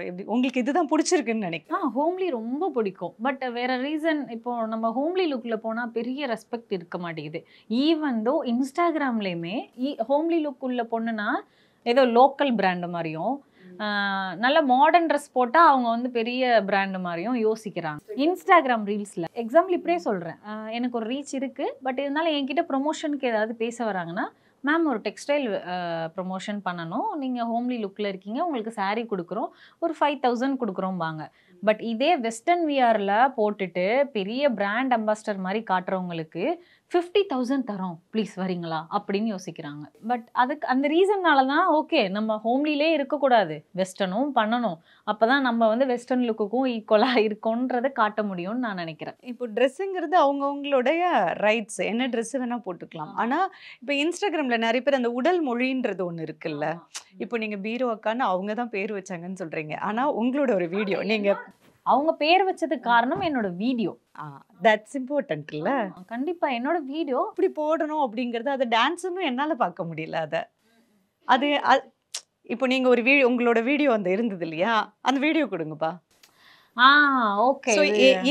எப்படி உங்களுக்கு இதுதான் பிடிச்சிருக்குன்னு நினைக்கிறேன். ஹோம்லி ரொம்ப பிடிக்கும். பட் வேற ரீசன், இப்போ நம்ம ஹோம்லி லுக்ல போனா பெரிய ரெஸ்பெக்ட் இருக்க மாட்டேங்குது. ஈவன் தோ இன்ஸ்டாகிராம்லயுமே ஹோம்லி லுக் உள்ள பொண்ணுனா ஏதோ லோக்கல் பிராண்டு மாதிரியும், நல்ல மாடர்ன் ட்ரெஸ் போட்டா அவங்க வந்து பெரிய பிராண்டு மாதிரியும் யோசிக்கிறாங்க இன்ஸ்டாகிராம் ரீல்ஸ்ல. எக்ஸாம்பிள் இப்படியே சொல்றேன், எனக்கு ஒரு ரீச் இருக்கு, பட் இருந்தாலும் என்கிட்ட ப்ரொமோஷனுக்கு ஏதாவது பேச வராங்கன்னா, மேம் ஒரு டெக்ஸ்டைல் ப்ரொமோஷன் பண்ணணும், நீங்கள் ஹோம்லி லுக்கில் இருக்கீங்க, உங்களுக்கு சாரீ கொடுக்குறோம், ஒரு 5000 கொடுக்குறோம்பாங்க. பட் இதே வெஸ்டர்ன் வியரில் போட்டுட்டு பெரிய பிராண்ட் அம்பாஸ்டர் மாதிரி காட்டுறவங்களுக்கு 50,000 தரோம், ப்ளீஸ் வரீங்களா அப்படின்னு யோசிக்கிறாங்க. பட் அதுக்கு அந்த ரீசன்னால தான் ஓகே நம்ம ஹோம்லிலே இருக்கக்கூடாது, வெஸ்டர்னும் பண்ணணும், அப்போ தான் நம்ம வந்து வெஸ்டர்ன் லுக்குக்கும் ஈக்குவலாக இருக்கோன்றதை காட்ட முடியும்னு நான் நினைக்கிறேன். இப்போ ட்ரெஸ்ஸுங்கிறது அவங்கவுங்களுடைய ரைட்ஸ், என்ன ட்ரெஸ் வேணால் போட்டுக்கலாம். ஆனால் இப்போ இன்ஸ்டாகிராமில் நிறைய பேர் அந்த உடல் மொழின்றது ஒன்று இருக்குல்ல, இப்போ நீங்கள் பீரோ அக்கான்னு அவங்க தான் பேர் வச்சாங்கன்னு சொல்கிறீங்க, ஆனால் உங்களோட ஒரு வீடியோ நீங்கள் அவங்க பேர் வச்சதுக்கு காரணம் என்னோட வீடியோ. தட்ஸ் இம்பார்ட்டன்ட் இல்ல? கண்டிப்பா என்னோட வீடியோ இப்படி போடணும் அப்படிங்கறது, அது டான்ஸ்னு என்னால பார்க்க முடியல. அது இப்போ நீங்க ஒரு வீடியோ, உங்களோட வீடியோ அந்த இருந்தது இல்லையா, அந்த வீடியோ கொடுங்கப்பா. ஓகே.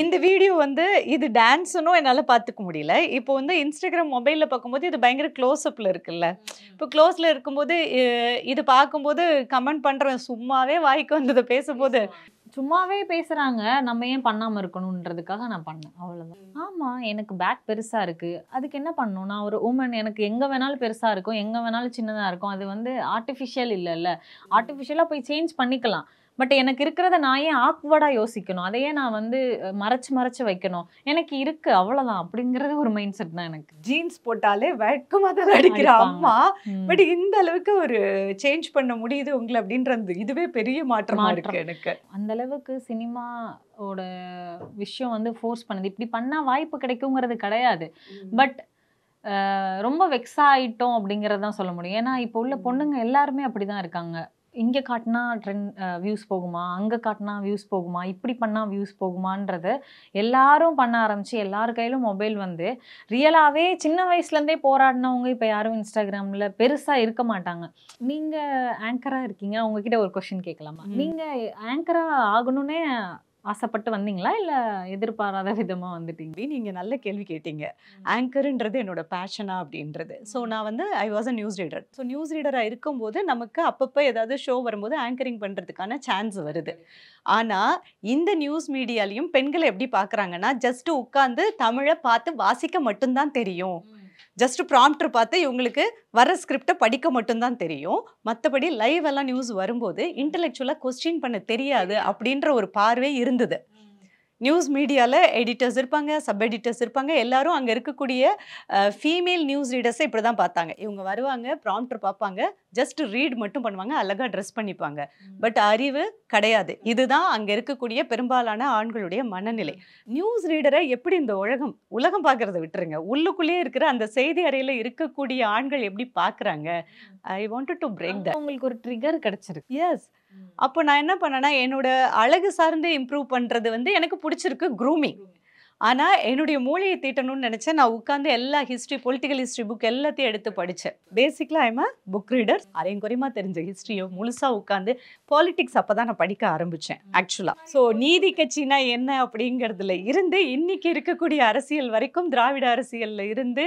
இந்த வீடியோ வந்து இது டான்ஸ்னும் என்னால பாத்துக்க முடியல. இப்போ வந்து இன்ஸ்டாகிராம் மொபைல்ல பார்க்கும்போது இது பயங்கர க்ளோஸ் அப்ல இருக்குல்ல, இப்போ க்ளோஸ்ல இருக்கும்போது இது பார்க்கும்போது கமெண்ட் பண்றேன், சும்மாவே வாய்க்கு வந்ததை பேசும்போது சும்மாவே பேசுறாங்க, நம்ம ஏன் பண்ணாம இருக்கணும்ன்றதுக்காக நான் பண்ணேன், அவ்வளவுதான். ஆமா, எனக்கு பேக் பெருசா இருக்கு, அதுக்கு என்ன பண்ணணும், நான் ஒரு உமன், எனக்கு எங்க வேணாலும் பெருசா இருக்கும், எங்க வேணாலும் சின்னதா இருக்கும், அது வந்து ஆர்டிஃபிஷியல் இல்லைல்ல, ஆர்டிஃபிஷியலா போய் சேஞ்ச் பண்ணிக்கலாம். பட் எனக்கு இருக்கிறத நான் ஏன் ஆக்வர்டாக யோசிக்கணும், அதையே நான் வந்து மறைச்சு வைக்கணும், எனக்கு இருக்கு அவ்வளோதான் அப்படிங்கிறது ஒரு மைண்ட் செட் தான் எனக்கு. ஜீன்ஸ் போட்டாலே வெட்கமாக தான் அடிக்கிற அம்மா, பட் இந்த அளவுக்கு ஒரு சேஞ்ச் பண்ண முடியுது உங்களை அப்படின்றது இதுவே பெரிய மாற்றமா இருக்கு எனக்கு. அந்த அளவுக்கு சினிமாவோட விஷயம் வந்து ஃபோர்ஸ் பண்ணுது, இப்படி பண்ணால் வாய்ப்பு கிடைக்குங்கிறது கிடையாது. பட் ரொம்ப வெக்ஸ் ஆகிட்டோம் அப்படிங்கிறது தான் சொல்ல முடியும். ஏன்னா இப்போ உள்ள பொண்ணுங்க எல்லாருமே அப்படி தான் இருக்காங்க. இங்கே காட்டினா வியூஸ் போகுமா, அங்கே காட்டினா வியூஸ் போகுமா, இப்படி பண்ணால் வியூஸ் போகுமான்றது எல்லாரும் பண்ண ஆரம்பிச்சு, எல்லார் கையிலும் மொபைல் வந்து ரியலாகவே சின்ன வயசுலேருந்தே போராடினவங்க இப்போ யாரும் இன்ஸ்டாகிராமில் பெருசாக இருக்க மாட்டாங்க. நீங்கள் ஆங்கராக இருக்கீங்க, உங்ககிட்ட ஒரு கொஷின் கேட்கலாமா? நீங்கள் ஆங்கராக ஆகணுன்னே ஆசைப்பட்டு வந்தீங்களா, இல்லை எதிர்பாராத விதமாக வந்துட்டீங்க? நீங்கள் நல்ல கேள்வி கேட்டீங்க. ஆங்கருன்றது என்னோட பேஷனா அப்படின்றது. ஸோ நான் வந்து I was a news reader. So news ரீடராக இருக்கும்போது நமக்கு அப்பப்போ ஏதாவது ஷோ வரும்போது ஆங்கரிங் பண்ணுறதுக்கான சான்ஸ் வருது. ஆனால் இந்த நியூஸ் மீடியாலையும் பெண்களை எப்படி பார்க்குறாங்கன்னா, ஜஸ்ட் உட்காந்து தமிழை பார்த்து வாசிக்க மட்டும்தான் தெரியும், ஜஸ்ட் ப்ராம்ப்டர் பார்த்து இவங்களுக்கு வர ஸ்கிரிப்டை படிக்க மட்டும்தான் தெரியும், மற்றபடி லைவ் எல்லாம் நியூஸ் வரும்போது இன்டெலெக்சுவலாக கொஸ்டின் பண்ண தெரியாது அப்படின்ற ஒரு பார்வை இருந்தது. நியூஸ் மீடியால எடிட்டர்ஸ் இருப்பாங்க, சப் எடிட்டர்ஸ் இருப்பாங்க. எல்லாரும் அங்க இருக்கக்கூடிய ஃபீமேல் நியூஸ் ரீடர்ஸை இப்படிதான் பார்த்தாங்க. இவங்க வருவாங்க, ப்ராம்ப்டர் பார்ப்பாங்க, ஜஸ்ட் ரீட் மட்டும் பண்ணுவாங்க, அழகா ட்ரெஸ் பண்ணிப்பாங்க. பட் அறிவு கிடையாது. இதுதான் அங்க இருக்கக்கூடிய பெரும்பாலான ஆண்களுடைய மனநிலை. நியூஸ் ரீடரை எப்படி இந்த உலகம் பார்க்கறத விட்டுருங்க, உள்ளுக்குள்ளேயே இருக்கிற அந்த செய்தி அறையில இருக்கக்கூடிய ஆண்கள் எப்படி பார்க்கறாங்க. I wanted to break that. உங்களுக்கு ஒரு ட்ரிகர் கிடைச்சிருக்கு. எஸ். அப்போ நான் என்ன பண்ணேன்னா, என்னோட அழகு சார்ந்து இம்ப்ரூவ் பண்றது வந்து எனக்கு பிடிச்சிருக்கு, க்ரூமிங். ஆனா என்னுடைய மூளையை தீட்டணும்னு நினைச்சேன். நான் உட்கார்ந்து எல்லா ஹிஸ்டரி, பொலிட்டிக்கல் ஹிஸ்டரி புக் எல்லாத்தையும் எடுத்து படிச்சேன். பேசிக்கலா ஐம் புக் ரீடர். அரையும் குறையுமா தெரிஞ்ச ஹிஸ்டரியை முழுசா உட்கார்ந்து பாலிடிக்ஸ் அப்பதான் நான் படிக்க ஆரம்பிச்சேன் ஆக்சுவலா. ஸோ நீதி கட்சினா என்ன அப்படிங்கிறதுல இருந்து இன்னைக்கு இருக்கக்கூடிய அரசியல் வரைக்கும், திராவிட அரசியல்ல இருந்து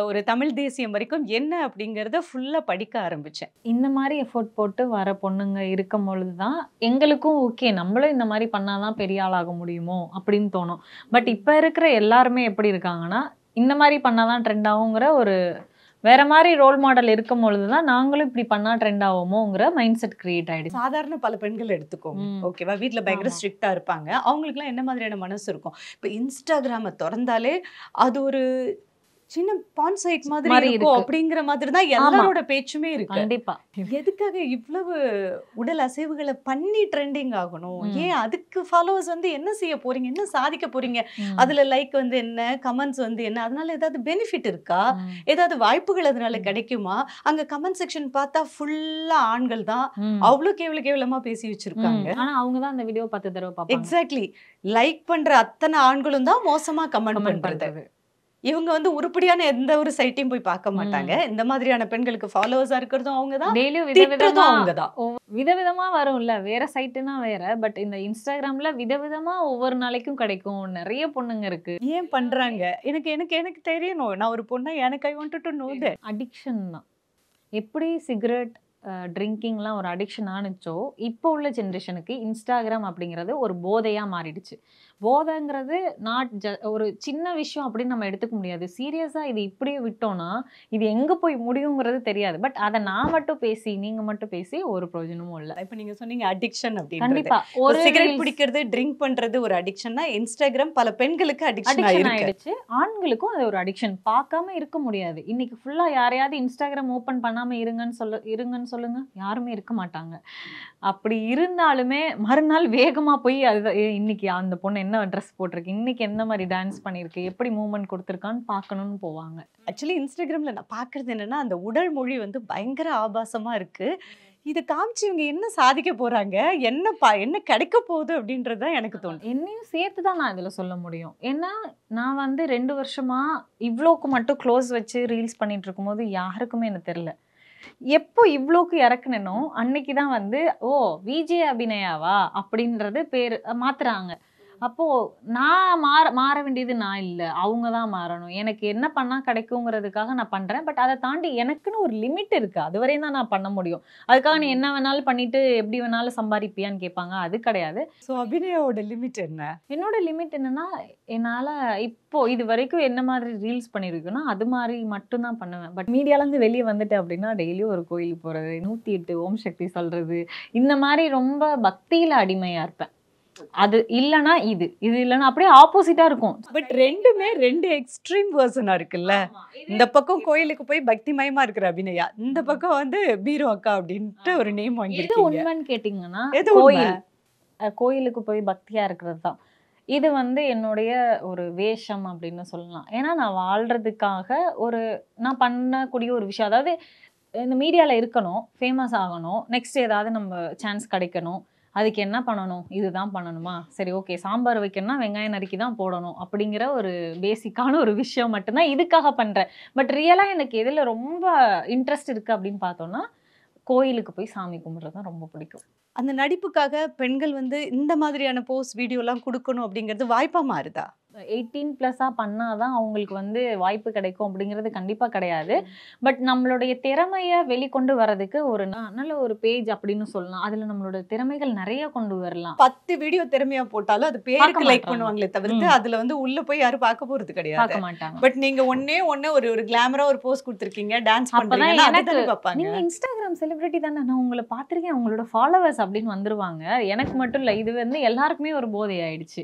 ஒரு தமிழ் தேசியம் வரைக்கும் என்ன அப்படிங்கிறத ஃபுல்லா படிக்க ஆரம்பிச்சேன். இந்த மாதிரி எஃபோர்ட் போட்டு வர பொண்ணுங்க இருக்கும் பொழுது தான் எங்களுக்கும் ஓகே, நம்மளும் இந்த மாதிரி பண்ணாதான் பெரிய ஆளாக முடியுமோ அப்படின்னு தோணும். பட் இப்போ இருக்கிற எல்லாருமே எப்படி இருக்காங்கன்னா, இந்த மாதிரி பண்ணாதான் ட்ரெண்ட் ஆகுங்கிற ஒரு வேற மாதிரி ரோல் மாடல் இருக்கும் பொழுதுதான் நாங்களும் இப்படி பண்ணா ட்ரெண்ட் ஆகுமோங்கிற மைண்ட் செட் கிரியேட் ஆயிடுச்சு. சாதாரண பல பெண்கள் எடுத்துக்கோங்க, ஓகேவா? வீட்டுல பயங்கர ஸ்ட்ரிக்டா இருப்பாங்க. அவங்களுக்கு எல்லாம் என்ன மாதிரியான மனசு இருக்கும்? இப்ப இன்ஸ்டாகிராம திறந்தாலே அது ஒரு சின்ன பான் சைட் மாதிரி இருக்கும் அப்படிங்கிற மாதிரி தான் எல்லாரோட பேச்சுமே இருக்கு. கண்டிப்பா. எதுக்காக இவ்வளவு உடல் அசைவுகளை பண்ணி ட்ரெண்டிங் ஆகணும்? ஏன் அதுக்கு ஃபாலோவர்ஸ் வந்து என்ன செய்ய போறீங்க, என்ன சாதிக்க போறீங்க? அதுல லைக் வந்து என்ன, கமெண்ட்ஸ் வந்து என்ன, அதனால ஏதாவது பெனிஃபிட் இருக்கா, ஏதாவது வாய்ப்புகள் அதனால கிடைக்குமா? அங்க கமெண்ட் செக்ஷன் பார்த்தா ஃபுல்லா ஆண்கள் தான் அவ்வளவு கேவலமா பேசி வச்சிருக்காங்க. ஆனா அவங்க தான் அந்த வீடியோ 10 தடவை பார்ப்பாங்க. எக்ஸாக்ட்லி. லைக் பண்ற அத்தனை ஆண்களும் தான் மோசமா கமெண்ட் பண்றது. இவங்க வந்து உருப்படியான எந்த ஒரு சைட்டையும் போய் பார்க்க மாட்டாங்க. இந்த மாதிரியான பெண்களுக்கு ஃபாலோவர்ஸா இருக்கிறதும் அவங்கதான், திட்டுறதும் அவங்கதான். விதவிதமா வரும்ல, வேற சைட்டுனா வேற. பட் இந்த இன்ஸ்டாகிராம்ல விதவிதமா ஒவ்வொரு நாளைக்கும் கிடைக்கும். நிறைய பொண்ணுங்க இருக்கு. ஏன் பண்றாங்க? எனக்கு தெரியணும். நான் ஒரு பொண்ணா எனக்கு I want to know that. Addiction தான். எப்படி சிகரெட் ட்ரிங்கிங்லாம் ஒரு அடிக்ஷன் ஆனிச்சோ, இப்போ உள்ள ஜென்ரேஷனுக்கு இன்ஸ்டாகிராம் அப்படிங்கிறது ஒரு போதையாக மாறிடுச்சு. போதைங்கிறது ஒரு சின்ன விஷயம் அப்படின்னு நம்ம எடுத்துக்க முடியாது. சீரியஸாக இது இப்படியே விட்டோம்னா இது எங்கே போய் முடியுங்கிறது தெரியாது. பட் அதை நான் மட்டும் பேசி, நீங்கள் மட்டும் பேசி ஒரு பிரயோஜனமும் இல்லை. இப்போ நீங்கள் சொன்னீங்க அடிக்ஷன் அப்படின்னு. கண்டிப்பாக ஒரு சிகரெட் பிடிக்கிறது, ட்ரிங்க் பண்ணுறது ஒரு அடிக்ஷன்னா, இன்ஸ்டாகிராம் பல பெண்களுக்கு அடிக்ஷன் ஆயிடுச்சு. ஆண்களுக்கும் அது ஒரு அடிக்ஷன். பார்க்காம இருக்க முடியாது. இன்னைக்கு ஃபுல்லாக யாரையாவது இன்ஸ்டாகிராம் ஓப்பன் பண்ணாமல் இருங்கன்னு சொல்லுங்க, யாருமே இருக்க மாட்டாங்க. அப்படி இருந்தாலுமே மறுநாள் வேகமா போய் அது இன்னைக்கு அந்த பொண்ணு என்ன ட்ரெஸ் போட்டிருக்கு, இன்னைக்கு என்ன மாதிரி டான்ஸ் பண்ணிருக்கு, எப்படி மூவ்மெண்ட் கொடுத்துருக்கான்னு பார்க்கணும்னு போவாங்க. ஆக்சுவலி இன்ஸ்டாகிராம்ல நான் பார்க்கறது என்னன்னா, அந்த உடல் மொழி வந்து பயங்கர ஆபாசமா இருக்கு. இதை காமிச்சு இவங்க என்ன சாதிக்க போறாங்க, என்ன கிடைக்க போகுது அப்படின்றதுதான் எனக்கு தோணும். என்னையும் சேர்த்து தான் நான் இதுல சொல்ல முடியும். ஏன்னா நான் வந்து 2 வருஷமா இவ்வளோக்கு மட்டும் க்ளோஸ் வச்சு ரீல்ஸ் பண்ணிட்டு இருக்கும்போது யாருக்குமே எனக்கு தெரியல. எப்போ இவ்வளோக்கு இறக்குனோ அன்னைக்கு தான் வந்து ஓ விஜய் அபிநயாவா அப்படின்றது பேர் மாத்துறாங்க. அப்போ நான் மாற வேண்டியது நான் இல்லை, அவங்க தான் மாறணும். எனக்கு என்ன பண்ணா கிடைக்குங்கிறதுக்காக நான் பண்றேன். பட் அதை தாண்டி எனக்குன்னு ஒரு லிமிட் இருக்கு, அது வரையும் தான் நான் பண்ண முடியும். அதுக்காக நீ என்ன வேணாலும் பண்ணிட்டு எப்படி வேணாலும் சம்பாதிப்பியான்னு கேட்பாங்க. அது கிடையாது. ஸோ அபிநயாவோட லிமிட் என்ன? என்னோட லிமிட் என்னன்னா, என்னால இப்போ இது வரைக்கும் என்ன மாதிரி ரீல்ஸ் பண்ணிருக்கேன்னா அது மாதிரி மட்டும்தான் பண்ணுவேன். பட் மீடியாலேருந்து வெளியே வந்துட்டேன் அப்படின்னா டெய்லியும் ஒரு கோயிலுக்கு போறது, 108 ஓம் சக்தி சொல்றது, இந்த மாதிரி ரொம்ப பக்தியில அடிமையா இருப்பேன். அது இல்லனா இது இல்லனா அப்படியே ஆப்போசிட்டா இருக்கும். பட் ரெண்டுமே ரெண்டு எக்ஸ்ட்ரீம் வெர்ஷனா இருக்குல்ல. இந்த பக்கம் கோயிலுக்கு போய் பக்திமயமா இருக்கிற அபிநயா, இந்த பக்கம் வந்து பீரோ அக்கா அப்படின்ட்டு ஒரு நேம் வாங்கிருக்கீங்க. இது உண்மைன்னு கேட்டிங்கன்னா கோயிலுக்கு போய் பக்தியா இருக்கிறது தான். இது வந்து என்னுடைய ஒரு வேஷம் அப்படின்னு சொல்லலாம். ஏன்னா நான் வாழ்றதுக்காக நான் பண்ணக்கூடிய ஒரு விஷயம். அதாவது இந்த மீடியாவில் இருக்கணும், ஃபேமஸ் ஆகணும், நெக்ஸ்ட் ஏதாவது நம்ம சான்ஸ் கிடைக்கணும், அதுக்கு என்ன பண்ணணும், இதுதான் பண்ணணுமா, சரி ஓகே சாம்பார் வைக்கணும்னா வெங்காயம் நறுக்கி தான் போடணும் அப்படிங்கிற ஒரு பேசிக்கான ஒரு விஷயம் மட்டும்தான் இதுக்காக பண்ணுறேன். பட் ரியலாக எனக்கு எதில் ரொம்ப இன்ட்ரெஸ்ட் இருக்குது அப்படின்னு பார்த்தோன்னா கோயிலுக்கு போய் சாமி கும்பிட்றது தான் ரொம்ப பிடிக்கும். அந்த நடிப்புக்காக பெண்கள் வந்து இந்த மாதிரியான போஸ்ட் வீடியோலாம் கொடுக்கணும் அப்படிங்கிறது வாய்ப்பாக மாறுதா? 18+ பண்ணாதான் அவங்களுக்கு வந்து வாய்ப்பு கிடைக்கும் அப்படிங்கிறது கண்டிப்பாக கிடையாது. பட் நம்மளுடைய திறமையை வெளிக்கொண்டு வர்றதுக்கு நல்ல ஒரு பேஜ் அப்படின்னு சொல்லலாம். அதில் நம்மளோட திறமைகள் நிறைய கொண்டு வரலாம். 10 வீடியோ திறமையா போட்டாலும் அது பேருக்கு லைக் பண்ணுவாங்களே தவிர்த்து அதுல வந்து உள்ள போய் யாரும் பார்க்க போறது கிடையாது, பார்க்க மாட்டாங்க. பட் நீங்க ஒண்ணே ஒரு கிளாமரா ஒரு போஸ்ட் கொடுத்துருக்கீங்க, டான்ஸ் பண்றீங்க, நீங்க இன்ஸ்டாகிராம் மேம் செலிபிரிட்டி தானே, நான் உங்களை பார்த்துருக்கேன், உங்களோட ஃபாலோவர்ஸ் அப்படின்னு வந்துருவாங்க. எனக்கு மட்டும் இல்லை, இது வந்து எல்லாருக்குமே ஒரு போதை ஆயிடுச்சு.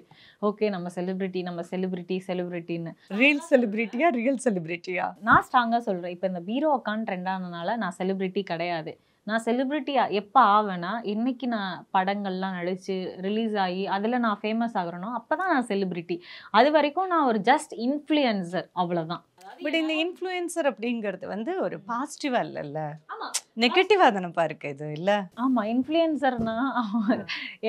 ஓகே, நம்ம செலிபிரிட்டின்னு. Reel செலிபிரிட்டியா real செலிபிரிட்டியா? நான் ஸ்ட்ராங்காக சொல்கிறேன், இப்போ இந்த பீரோ அக்கான் ட்ரெண்ட் ஆனதுனால நான் செலிபிரிட்டி கிடையாது. நான் செலிபிரிட்டி எப்போ ஆவேன்னா, இன்னைக்கு நான் படங்கள்லாம் நடிச்சு ரிலீஸ் ஆகி அதில் நான் ஃபேமஸ் ஆகுறேனோ அப்போ தான் நான் செலிபிரிட்டி. அது வரைக்கும் நான் ஒரு ஜஸ்ட் இன்ஃப்ளூயன்சர், அவ்வளோதான். பட் இந்த இன்ஃப்ளூயன்சர் அப்படிங்கிறது வந்து ஒரு பாசிட்டிவா இல்லைல்ல, நெகட்டிவா தானப்பா இருக்கு இது இல்ல? ஆமாம், இன்ஃப்ளூயன்சர்னா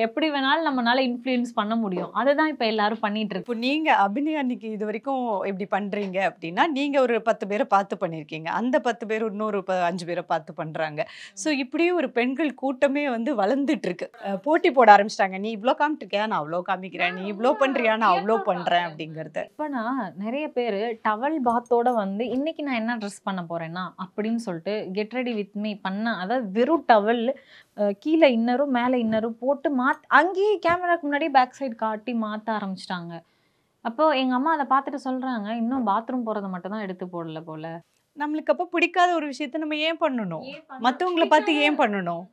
எப்படி வேணாலும் நம்மளால இன்ஃப்ளூயன்ஸ் பண்ண முடியும். அதுதான் இப்போ எல்லாரும் பண்ணிட்டு இருக்கு. இப்போ நீங்க அபிநயா அன்னைக்கு இது வரைக்கும் இப்படி பண்றீங்க அப்படின்னா, நீங்க ஒரு 10 பேரை பார்த்து பண்ணியிருக்கீங்க, அந்த 10 பேர் இன்னொரு 5 பேரை பார்த்து பண்றாங்க. ஸோ இப்படியே ஒரு பெண்கள் கூட்டமே வந்து வளர்ந்துட்டு இருக்கு. போட்டி போட ஆரம்பிச்சிட்டாங்க, நீ இவ்வளோ காமிட்டிருக்கியா, நான் அவ்வளோ காமிக்கிறேன், நீ இவ்வளோ பண்றியா, நான் அவ்வளோ பண்றேன் அப்படிங்கிறது. இப்போ நான் நிறைய பேர் டவல் பாத்தோட வந்து இன்னைக்கு நான் என்ன ட்ரெஸ் பண்ண போறேன்னா அப்படின்னு சொல்லிட்டு கெட் ரெடி வித் மீ பண்ண, அதாவது வெறும் டவல் கீழே இன்னரும் மேலே இன்னரும் போட்டு அங்கேயே கேமராக்கு முன்னாடி பேக் சைடு காட்டி மாற்ற ஆரம்பிச்சிட்டாங்க. அப்போ எங்கள் அம்மா அதை பார்த்துட்டு சொல்கிறாங்க, இன்னும் பாத்ரூம் போகிறத மட்டும் தான் எடுத்து போடல போல. நம்மளுக்கு அப்போ பிடிக்காத ஒரு விஷயத்த நம்ம ஏன் பண்ணணும்? மற்றவங்களை பார்த்து ஏன் பண்ணணும்?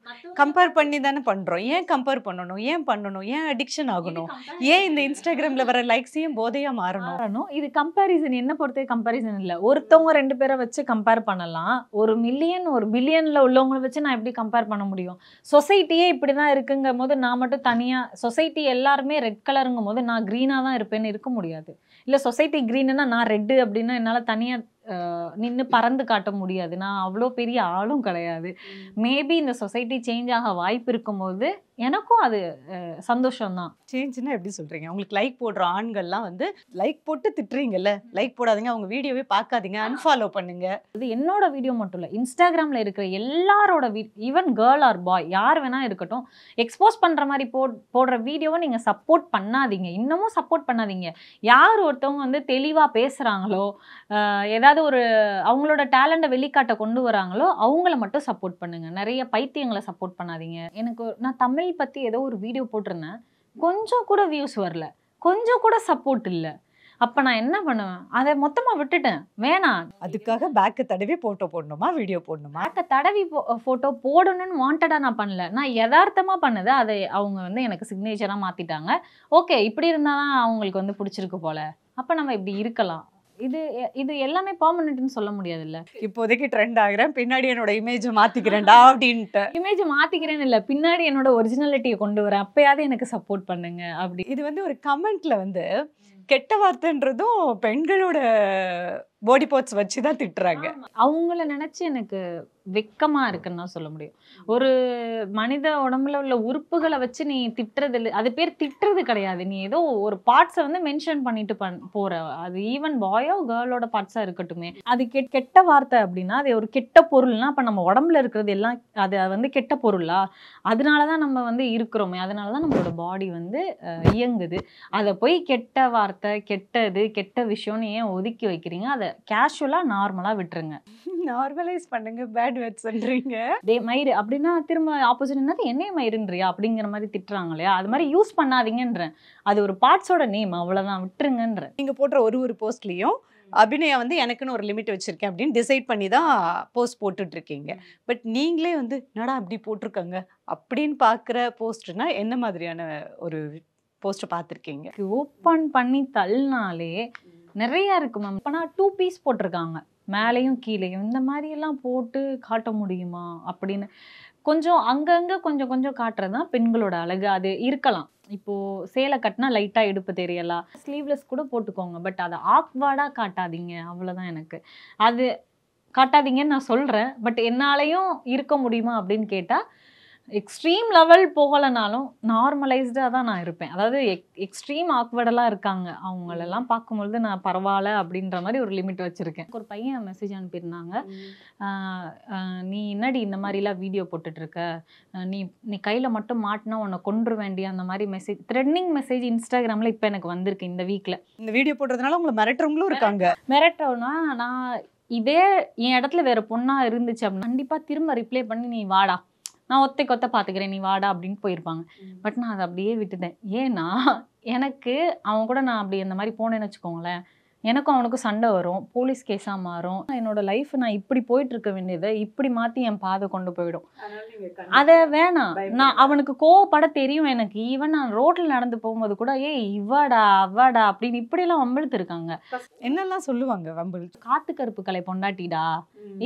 கம்பேர் பண்ணி தானே பண்ணுறோம். ஏன் கம்பேர் பண்ணணும்? ஏன் பண்ணணும்? ஏன் அடிக்ஷன் ஆகணும்? ஏன் இந்த இன்ஸ்டாகிராமில் வர லைக்ஸையும் போதையாக மாறணும்? இது கம்பேரிசன், என்ன பொறுத்தே கம்பேரிசன் இல்லை. ஒருத்தவங்க 2 பேரை வச்சு கம்பேர் பண்ணலாம். ஒரு மில்லியன் ஒரு பில்லியனில் உள்ளவங்களை வச்சு நான் எப்படி கம்பேர் பண்ண முடியும்? சொசைட்டியே இப்படி தான் இருக்குங்கும் போது நான் மட்டும் தனியாக, சொசைட்டி எல்லாருமே ரெட் கலருங்கும் போது நான் க்ரீனாக தான் இருப்பேன்னு இருக்க முடியாது. இல்லை சொசைட்டி க்ரீனுன்னா நான் ரெட்டு அப்படின்னா என்னால் தனியாக நின்று பறந்து காட்ட முடியாது. நான் அவ்வளோ பெரிய ஆளும் கிடையாது. மேபி இந்த சொசைட்டி சேஞ்ச் ஆக வாய்ப்பு இருக்கும்போது எனக்கும் அது சந்தோஷம்தான். சேஞ்சுன்னா எப்படி சொல்கிறீங்க? உங்களுக்கு லைக் போடுற ஆண்கள்லாம் வந்து லைக் போட்டு திட்டுறீங்கல்ல, லைக் போடாதீங்க, அவங்க வீடியோவே பார்க்காதீங்க, அன்ஃபாலோ பண்ணுங்க. இது என்னோட வீடியோ மட்டும் இல்லை, இன்ஸ்டாகிராமில் இருக்கிற எல்லாரோட ஈவன் கேர்ள் ஆர் பாய் யார் வேணா இருக்கட்டும், எக்ஸ்போஸ் பண்ணுற மாதிரி போடுற வீடியோவை நீங்கள் சப்போர்ட் பண்ணாதீங்க, இன்னமும் சப்போர்ட் பண்ணாதீங்க. யார் ஒருத்தவங்க வந்து தெளிவாக பேசுகிறாங்களோ, ஏதாவது ஒரு அவங்களோட டேலண்ட்டை வெளிக்காட்ட கொண்டு வராங்களோ அவங்கள மட்டும் சப்போர்ட் பண்ணுங்க. நிறைய பைத்தியங்களை சப்போர்ட் பண்ணாதீங்க. நான் தமிழ் பற்றி ஏதோ ஒரு வீடியோ போட்டிருந்தேன், கொஞ்சம் கூட வியூஸ் வரல, கொஞ்சம் கூட சப்போர்ட் இல்லை. அப்போ நான் என்ன பண்ணுவேன்? அதை மொத்தமாக விட்டுட்டேன், வேணாம். அதுக்காக பேக்கை தடவி ஃபோட்டோ போடணுமா, வீடியோ போடணுமா? பேக்கை தடவி ஃபோட்டோ போடணும்னு வாண்டடாக நான் பண்ணல, நான் யதார்த்தமாக பண்ணது. அதை அவங்க வந்து எனக்கு சிக்னேச்சராக மாற்றிட்டாங்க. ஓகே, இப்படி இருந்தால் தான் அவங்களுக்கு வந்து பிடிச்சிருக்கு போல, அப்போ நம்ம இப்படி இருக்கலாம். இது எல்லாமே பெர்மனன்ட்னு சொல்ல முடியாதுல்ல. இப்போதைக்கு ட்ரெண்ட் ஆகுறேன், பின்னாடி என்னோட இமேஜை மாத்திக்கிறேன்டா அப்படின்ட்டு. இமேஜ் மாத்திக்கிறேன்னு இல்லை, பின்னாடி என்னோட ஒரிஜினாலிட்டியை கொண்டு வரேன், அப்பயாவது எனக்கு சப்போர்ட் பண்ணுங்க அப்படி. இது வந்து ஒரு கமெண்ட்ல வந்து கெட்ட வார்த்தைன்றதும் பெண்களோட பாடி பார்ட்ஸ் வச்சு தான் திட்டுறாங்க. அவங்கள நினைச்சு எனக்கு வெக்கமா இருக்குன்னு தான் சொல்ல முடியும். ஒரு மனித உடம்புல உள்ள உறுப்புகளை வச்சு நீ திட்டுறது இல்லை, அது பேர் திட்டுறது கிடையாது. நீ ஏதோ ஒரு பார்ட்ஸை வந்து மென்ஷன் பண்ணிட்டு போற, அது ஈவன் பாயோ கேர்ளோட பார்ட்ஸா இருக்கட்டுமே, அது கெட்ட வார்த்தை அப்படின்னா அது ஒரு கெட்ட பொருள்னா அப்ப நம்ம உடம்புல இருக்கிறது எல்லாம் அது வந்து கெட்ட பொருளா? அதனாலதான் நம்ம வந்து இருக்கிறோமே, அதனாலதான் நம்மளோட பாடி வந்து இயங்குது. அதை போய் கெட்ட வார்த்தை, கெட்டது, கெட்ட விஷயம்னு ஏன் ஒதுக்கி வைக்கிறீங்க? அதை கேஷுவலா நார்மலா விட்டுருங்க. நார்மலைஸ் பண்ணுங்க, பேட் வேர்ட்ஸ்ன்றீங்க. மயிறு அப்படின்னா திரும்ப ஆப்போசிட் என்னது என்னைய மயிருன்றியா அப்படிங்கிற மாதிரி திட்டுறாங்க இல்லையா, அது மாதிரி யூஸ் பண்ணாதீங்கன்றேன். அது ஒரு பார்ட்ஸோட நேம், அவ்வளவுதான், விட்டுருங்கன்ற. நீங்க போடுற ஒரு போஸ்ட்லயும் அபிநயா வந்து எனக்குன்னு ஒரு லிமிட் வச்சிருக்கேன் அப்படின்னு டிசைட் பண்ணி தான் போஸ்ட் போட்டுட்டு இருக்கீங்க. பட் நீங்களே வந்து என்னடா அப்படி போட்டிருக்காங்க அப்படின்னு பாக்குற போஸ்ட்னா என்ன மாதிரியான ஒரு போஸ்ட் பார்த்துருக்கீங்க? ஓப்பன் பண்ணி தள்ளினாலே நிறைய இருக்கு மேம். இப்போ நான் 2 பீஸ் போட்டிருக்காங்க, மேலேயும் கீழேயும், இந்த மாதிரி எல்லாம் போட்டு காட்ட முடியுமா அப்படின்னு கொஞ்சம் அங்கங்க கொஞ்சம் கொஞ்சம் காட்டுறது தான் பெண்களோட அழகு. அது இருக்கலாம். இப்போ சேலை கட்டினா லைட்டா இடுப்பு தெரியலாம், ஸ்லீவ்லெஸ் கூட போட்டுக்கோங்க, பட் அதை ஆக்வர்டா காட்டாதீங்க, அவ்வளவுதான். எனக்கு அது காட்டாதீங்கன்னு நான் சொல்றேன். பட் என்னாலையும் இருக்க முடியுமா அப்படின்னு கேட்டா எக்ஸ்ட்ரீம் லெவல் போகலைனாலும் நார்மலைஸ்டாக தான் நான் இருப்பேன். அதாவது எக்ஸ்ட்ரீம் ஆக்வர்டெல்லாம் இருக்காங்க, அவங்களெல்லாம் பார்க்கும்பொழுது நான் பரவாயில்ல அப்படின்ற மாதிரி ஒரு லிமிட் வச்சுருக்கேன். ஒரு பையன் மெசேஜ் அனுப்பியிருந்தாங்க, நீ என்னடி இந்த மாதிரிலாம் வீடியோ போட்டுட்ருக்க, நீ கையில் மட்டும் மாட்டினா உன்னை கொன்று வேண்டிய அந்த மாதிரி மெசேஜ், த்ரெட்னிங் மெசேஜ் இன்ஸ்டாகிராமில் இப்போ எனக்கு வந்திருக்கு இந்த வீக்கில். இந்த வீடியோ போடுறதுனால உங்களை மிரட்டுறவங்களும் இருக்காங்க. மிரட்டோன்னா நான் இதே என் இடத்துல வேறு பொண்ணாக இருந்துச்சு அப்படின்னா கண்டிப்பாக திரும்ப ரிப்ளை பண்ணி நீ வாடா, நான் ஒத்தை பார்த்துக்கிறேன், நீ வாடா அப்படின்னு போயிருப்பாங்க. பட் நான் அதை அப்படியே விட்டுட்டேன். ஏன்னா எனக்கு அவன் கூட நான் அப்படி அந்த மாதிரி போனேன்னு வச்சுக்கோங்களேன், எனக்கும் அவனுக்கும் சண்டை வரும், போலீஸ் கேஸாக மாறும். என்னோட லைஃப் நான் இப்படி போயிட்டு இருக்க வேண்டியதை இப்படி மாற்றி என் பாதை கொண்டு போயிடும். அதை வேணாம். நான் அவனுக்கு கோவப்பட தெரியும் எனக்கு. ஈவன் நான் ரோட்டில் நடந்து போகும்போது கூட ஏய் இவாடா அவாடா அப்படின்னு இப்படியெல்லாம் வம்பிழுத்து இருக்காங்க. என்னெல்லாம் சொல்லுவாங்க வம்பிழ்? காத்து கருப்பு கலை பொண்டாட்டிடா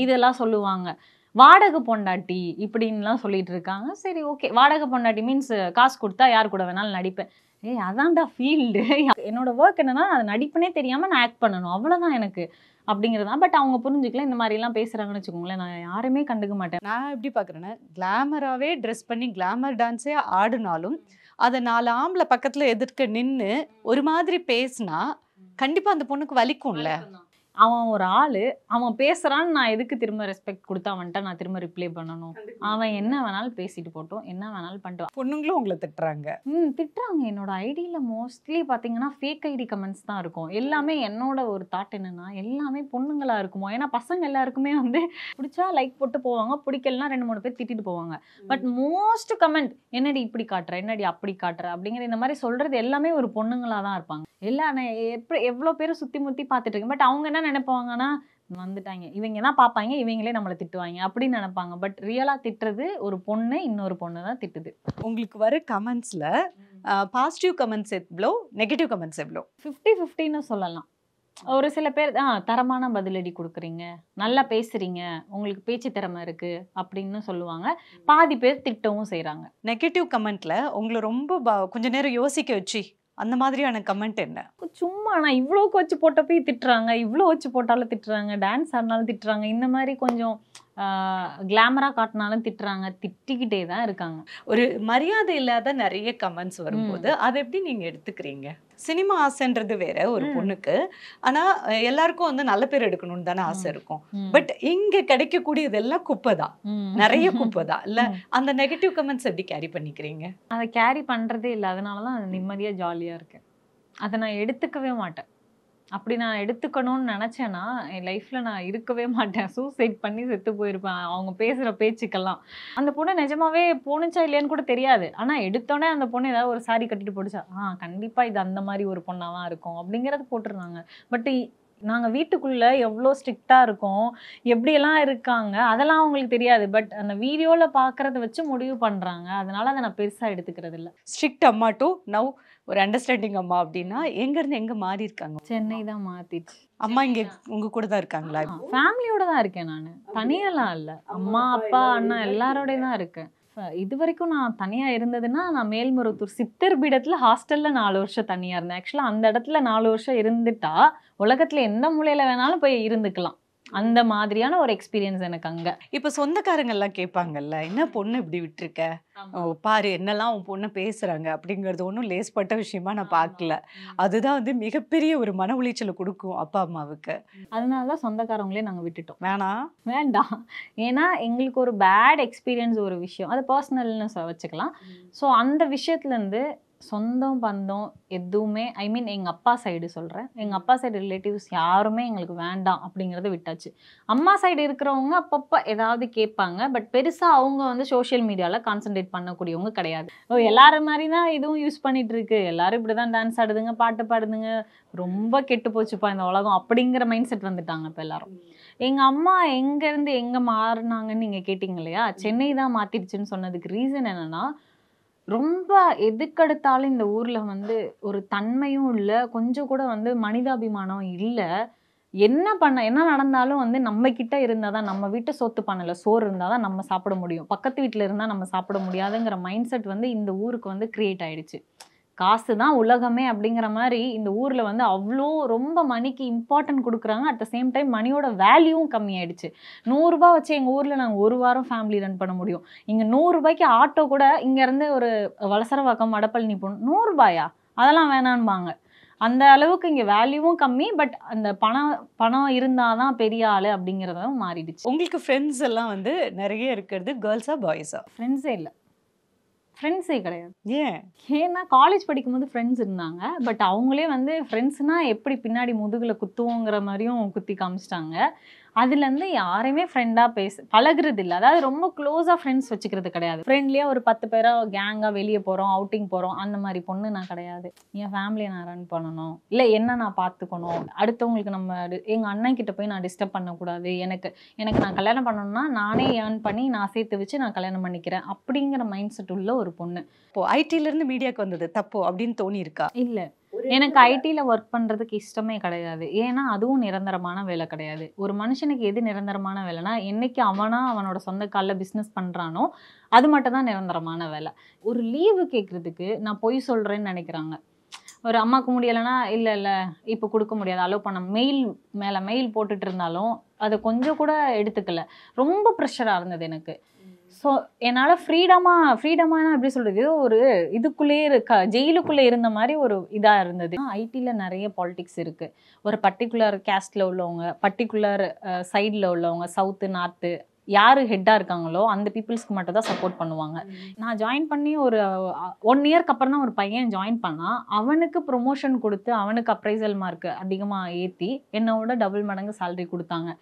இதெல்லாம் சொல்லுவாங்க. வாடகை பொண்டாட்டி இப்படின்லாம் சொல்லிட்டு இருக்காங்க. சரி ஓகே, வாடகை பொண்டாட்டி மீன்ஸ் காசு கொடுத்தா யார் கூட வேணாலும் நடிப்பேன். ஏய் அதான்டா ஃபீல்டு. என்னோட ஒர்க் என்னன்னா அது நடிப்புனே தெரியாமல் நான் ஆக்ட் பண்ணணும், அவ்வளோதான் எனக்கு அப்படிங்கிறதான். பட் அவங்க புரிஞ்சுக்கல. இந்த மாதிரிலாம் பேசுகிறாங்கன்னு வச்சுக்கோங்களேன், நான் யாருமே கண்டுக்க மாட்டேன். நான் எப்படி பார்க்குறேன்னா, கிளாமராகவே ட்ரெஸ் பண்ணி கிளாமர் டான்ஸே ஆடினாலும் அதை 4 ஆம்பளை பக்கத்தில் எதிர்க்க நின்று ஒரு மாதிரி பேசினா கண்டிப்பாக அந்த பொண்ணுக்கு வலிக்கும்ல. அவன் ஒரு ஆளு, அவன் பேசுறான்னு நான் எதுக்கு திரும்ப ரெஸ்பெக்ட் கொடுத்தா வந்துட்டா நான் திரும்ப ரிப்ளை பண்ணணும்? அவன் என்ன வேணாலும் பேசிட்டு போட்டோம், என்ன வேணாலும் பண்ணிட்டு. பொண்ணுங்களும் உங்களை திட்டுறாங்க. திட்டுறாங்க. என்னோட ஐடியில மோஸ்ட்லி பாத்தீங்கன்னா ஃபேக் ஐடி கமெண்ட்ஸ் தான் இருக்கும். எல்லாமே என்னோட ஒரு தாட் என்னன்னா எல்லாமே பொண்ணுங்களா இருக்குமோ, ஏன்னா பசங்க எல்லாருக்குமே வந்து பிடிச்சா லைக் போட்டு போவாங்க, பிடிக்கலன்னா 2-3 பேர் திட்டிட்டு போவாங்க. பட் மோஸ்ட் கமெண்ட் என்னடி இப்படி காட்டுற, என்னடி அப்படி காட்டுற அப்படிங்கிற இந்த மாதிரி சொல்றது எல்லாமே ஒரு பொண்ணுங்களா தான் இருப்பாங்க. எல்லாம் எப்படி எவ்வளோ பேர் சுத்தி முத்தி பார்த்துட்டு இருக்கேன். பட் அவங்க என்ன நினைப்பாங்கன்னா வந்துட்டாங்க, இவங்க தான் பார்ப்பாங்க, இவங்களே நம்மளை திட்டுவாங்க அப்படின்னு நினைப்பாங்க. பட் ரியலா திட்டுறது ஒரு பொண்ணு, இன்னொரு பொண்ணு தான் திட்டுது. உங்களுக்கு வர கமெண்ட்ஸ்ல பாசிட்டிவ் கமெண்ட்ஸ் எவ்வளோ, நெகட்டிவ் கமெண்ட்ஸ் எவ்வளோ? 50-50ன்னு சொல்லலாம். ஒரு சில பேர் தரமான பதிலடி கொடுக்குறீங்க, நல்லா பேசுறீங்க, உங்களுக்கு பேச்சு திறமை இருக்கு அப்படின்னு சொல்லுவாங்க. பாதி பேர் திட்டவும் செய்யறாங்க. நெகட்டிவ் கமெண்ட்ல உங்களை ரொம்ப கொஞ்ச நேரம் யோசிக்க வச்சு அந்த மாதிரியான கமெண்ட் என்ன? சும்மா நான் இவ்வளோக்கு வச்சு போட்டப்போ திட்டுறாங்க, இவ்வளோ வச்சு போட்டாலும் திட்டுறாங்க, டான்ஸ் ஆடினாலும் திட்டுறாங்க, இந்த மாதிரி கொஞ்சம் கிளாமரா காட்டினாலும் திட்டுறாங்க, திட்டிக்கிட்டே தான் இருக்காங்க. ஒரு மரியாதை இல்லாத நிறைய கமெண்ட்ஸ் வரும்போது அதை எப்படி நீங்க எடுத்துக்கிறீங்க? சினிமா ஆசைன்றது வேற ஒரு பொண்ணுக்கு, ஆனா எல்லாருக்கும் வந்து நல்ல பேர் எடுக்கணும்னு தானே ஆசை இருக்கும். பட் இங்க கிடைக்கக்கூடியது எல்லாம் குப்பை தான், நிறைய குப்பை தான் இல்ல. அந்த நெகட்டிவ் கமெண்ட்ஸ் எப்படி கேரி பண்ணிக்கிறீங்க? அதை கேரி பண்றதே இல்லை, அதனாலதான் அது நிம்மதியா ஜாலியா இருக்கேன். அதை நான் எடுத்துக்கவே மாட்டேன். அப்படி நான் எடுத்துக்கணும்னு நினச்சேன்னா என் லைஃப்பில் நான் இருக்கவே மாட்டேன். சூசைட் பண்ணி செத்து போயிருப்பேன் அவங்க பேசுகிற பேச்சுக்கெல்லாம். அந்த பொண்ணு நிஜமாவே போணுச்சா இல்லையான்னு கூட தெரியாது. ஆனால் எடுத்தோடனே அந்த பொண்ணு ஏதாவது ஒரு சாரி கட்டிட்டு போட்டுச்சா கண்டிப்பாக இது அந்த மாதிரி ஒரு பொண்ணாக தான் இருக்கும் அப்படிங்கிறது போட்டுருந்தாங்க. பட் நாங்கள் வீட்டுக்குள்ளே எவ்வளோ ஸ்ட்ரிக்டாக இருக்கோம், எப்படியெல்லாம் இருக்காங்க அதெல்லாம் அவங்களுக்கு தெரியாது. பட் அந்த வீடியோவில் பார்க்குறத வச்சு முடிவு பண்ணுறாங்க. அதனால அதை நான் பெருசாக எடுத்துக்கிறது இல்லை. ஸ்ட்ரிக்ட் அம்மா டு நவ் ஒரு அண்டர்ஸ்டாண்டிங் அம்மா அப்படின்னா எங்கேருந்து எங்கே மாறி இருக்காங்க? சென்னை தான் மாற்றிடுச்சு. அம்மா இங்கே உங்கள் கூட தான் இருக்காங்களா? ஃபேமிலியோட தான் இருக்கேன் நான், தனியெல்லாம் இல்லை. அம்மா அப்பா அண்ணா எல்லாரோடையும் தான் இருக்கேன். இது வரைக்கும் நான் தனியாக இருந்ததுன்னா நான் மேல்மருவத்தூர் சித்தர் பீடத்தில் ஹாஸ்டலில் 4 வருஷம் தனியாக இருந்தேன். ஆக்சுவலாக அந்த இடத்துல 4 வருஷம் இருந்துட்டா உலகத்தில் எந்த மூலையில் வேணாலும் போய் இருந்துக்கலாம். அந்த மாதிரியான ஒரு எக்ஸ்பீரியன்ஸ் எனக்கு அங்கே. இப்போ சொந்தக்காரங்க எல்லாம் கேட்பாங்கல்ல, என்ன பொண்ணு இப்படி விட்டுருக்க, பாரு என்னெல்லாம் உன் பொண்ணு பேசுறாங்க அப்படிங்கிறது ஒன்றும் லேஸ்பட்ட விஷயமா நான் பார்க்கல. அதுதான் வந்து மிகப்பெரிய ஒரு மன உளைச்சலை கொடுக்கும் அப்பா அம்மாவுக்கு. அதனால தான் சொந்தக்காரங்களே நாங்கள் விட்டுட்டோம். வேண்டாம். ஏன்னா எங்களுக்கு ஒரு பேட் எக்ஸ்பீரியன்ஸ் ஒரு விஷயம், அது பர்சனல்னு வச்சுக்கலாம். ஸோ அந்த விஷயத்துலேருந்து சொந்தம் பந்தம் எதுவுமே, ஐ மீன் எங்கள் அப்பா சைடு சொல்கிறேன், எங்கள் அப்பா சைடு ரிலேட்டிவ்ஸ் யாருமே எங்களுக்கு வேண்டாம் அப்படிங்கிறத விட்டாச்சு. அம்மா சைடு இருக்கிறவங்க அப்பப்போ ஏதாவது கேட்பாங்க. பட் பெருசாக அவங்க வந்து சோஷியல் மீடியாவில் கான்சன்ட்ரேட் பண்ணக்கூடியவங்க கிடையாது. எல்லாரும் மாதிரி தான் இதுவும் யூஸ் பண்ணிட்டு இருக்கு. எல்லாரும் இப்படி தான் டான்ஸ் ஆடுதுங்க, பாட்டு பாடுதுங்க, ரொம்ப கெட்டு போச்சுப்பா இந்த உலகம் அப்படிங்கிற மைண்ட் செட் வந்துட்டாங்க இப்போ எல்லாரும். எங்கள் அம்மா எங்கேருந்து எங்கே மாறினாங்கன்னு நீங்கள் கேட்டிங்க இல்லையா, சென்னை தான் மாற்றிடுச்சுன்னு சொன்னதுக்கு ரீசன் என்னென்னா, ரொம்ப எதுக்கெடுத்தாலும் இந்த ஊரில் வந்து ஒரு தன்மையும் இல்லை, கொஞ்சம் கூட வந்து மனிதாபிமானம் இல்லை. என்ன நடந்தாலும் வந்து நம்ம கிட்ட இருந்தால் தான், நம்ம வீட்டு சொத்து பண்ணல சோறு இருந்தால் தான் நம்ம சாப்பிட முடியும், பக்கத்து வீட்டில் இருந்தால் நம்ம சாப்பிட முடியாதுங்கிற மைண்ட் செட் வந்து இந்த ஊருக்கு வந்து கிரியேட் ஆயிடுச்சு. காசு தான் உலகமே அப்படிங்கிற மாதிரி இந்த ஊரில் வந்து அவ்வளோ ரொம்ப மணிக்கு இம்பார்ட்டன்ட் கொடுக்குறாங்க. அட் த சேம் டைம் மணியோட வேல்யூவும் கம்மியாயிடுச்சு. 100 ரூபா வச்சு எங்கள் ஊரில் நாங்கள் ஒரு வாரம் ஃபேமிலி ரன் பண்ண முடியும். இங்கே 100 ரூபாய்க்கு ஆட்டோ கூட இங்கேருந்து ஒரு வலசரவாக்கம் வடபழனி போகணும், 100 ரூபாயா அதெல்லாம் வேணான்பாங்க. அந்த அளவுக்கு இங்கே வேல்யூவும் கம்மி. பட் அந்த பணம் இருந்தால் தான் பெரிய ஆள் அப்படிங்கிறதும் மாறிடுச்சு. உங்களுக்கு ஃப்ரெண்ட்ஸ் எல்லாம் வந்து நிறைய இருக்கிறது கேர்ள்ஸா பாய்ஸா? ஃப்ரெண்ட்ஸே இல்லை, ஃப்ரெண்ட்ஸே கிடையாது. ஏன்னா காலேஜ் படிக்கும்போது ஃப்ரெண்ட்ஸ் இருந்தாங்க. பட் அவங்களே வந்து ஃப்ரெண்ட்ஸ்னால் எப்படி பின்னாடி முதுகில் குத்துவோங்கிற மாதிரியும் குத்தி காமிச்சிட்டாங்க. அதுலேருந்து யாரையுமே ஃப்ரெண்டாக பழகுறது இல்லை. அதாவது ரொம்ப க்ளோஸாக ஃப்ரெண்ட்ஸ் வச்சுக்கிறது கிடையாது. ஃப்ரெண்ட்லியாக ஒரு 10 பேராக கேங்காக வெளியே போகிறோம், அவுட்டிங் போகிறோம், அந்த மாதிரி பொண்ணு நான் கிடையாது. என் ஃபேமிலியை நான் ரன் பண்ணணும், இல்லை என்ன நான் பார்த்துக்கணும், அடுத்தவங்களுக்கு எங்கள் அண்ணன் கிட்ட போய் நான் டிஸ்டர்ப் பண்ணக்கூடாது, எனக்கு நான் கல்யாணம் பண்ணணும்னா நானே ஏர்ன் பண்ணி நான் சேர்த்து வச்சு நான் கல்யாணம் பண்ணிக்கிறேன் அப்படிங்கிற மைண்ட் செட் உள்ள ஒரு பொண்ணு. இப்போ ஐடிலேருந்து மீடியாவுக்கு வந்தது தப்பு அப்படின்னு தோணி இருக்கா? இல்லை, எனக்கு ஐடியில் ஒர்க் பண்ணுறதுக்கு இஷ்டமே கிடையாது. ஏன்னா அதுவும் நிரந்தரமான வேலை கிடையாது. ஒரு மனுஷனுக்கு எது நிரந்தரமான வேலைனா, என்னைக்கு அவனோட சொந்த காலில் பிஸ்னஸ் பண்ணுறானோ அது மட்டும் தான் நிரந்தரமான வேலை. ஒரு லீவு கேட்குறதுக்கு நான் பொய் சொல்கிறேன்னு நினைக்கிறாங்க. ஒரு அம்மாவுக்கு முடியலைன்னா இல்லை இப்போ கொடுக்க முடியாது, அலோவ் பண்ண மெயில் போட்டுட்டு இருந்தாலும் அதை கொஞ்சம் கூட எடுத்துக்கல. ரொம்ப ப்ரெஷராக இருந்தது எனக்கு. ஸோ என்னால் ஃப்ரீடமாக எப்படி சொல்கிறது, ஏதோ ஒரு இதுக்குள்ளேயே ஜெயிலுக்குள்ளே இருந்த மாதிரி ஒரு இதாக இருந்தது. ஐடியில் நிறைய பாலிடிக்ஸ் இருக்குது. ஒரு பர்டிகுலர் கேஸ்டில் உள்ளவங்க, பர்டிகுலர் சைடில் உள்ளவங்க, சவுத்து நார்த்து யார் ஹெட்டாக இருக்காங்களோ அந்த பீப்புள்ஸ்க்கு மட்டும் தான் சப்போர்ட் பண்ணுவாங்க. நான் ஜாயின் பண்ணி ஒரு 1 இயர்க்கு அப்புறம் தான் ஒரு பையன் ஜாயின் பண்ணான். அவனுக்கு ப்ரொமோஷன் கொடுத்து அவனுக்கு அப்ரைசல் மார்க் அதிகமாக ஏற்றி என்னோட டபுள் மடங்கு சேலரி கொடுத்தாங்க.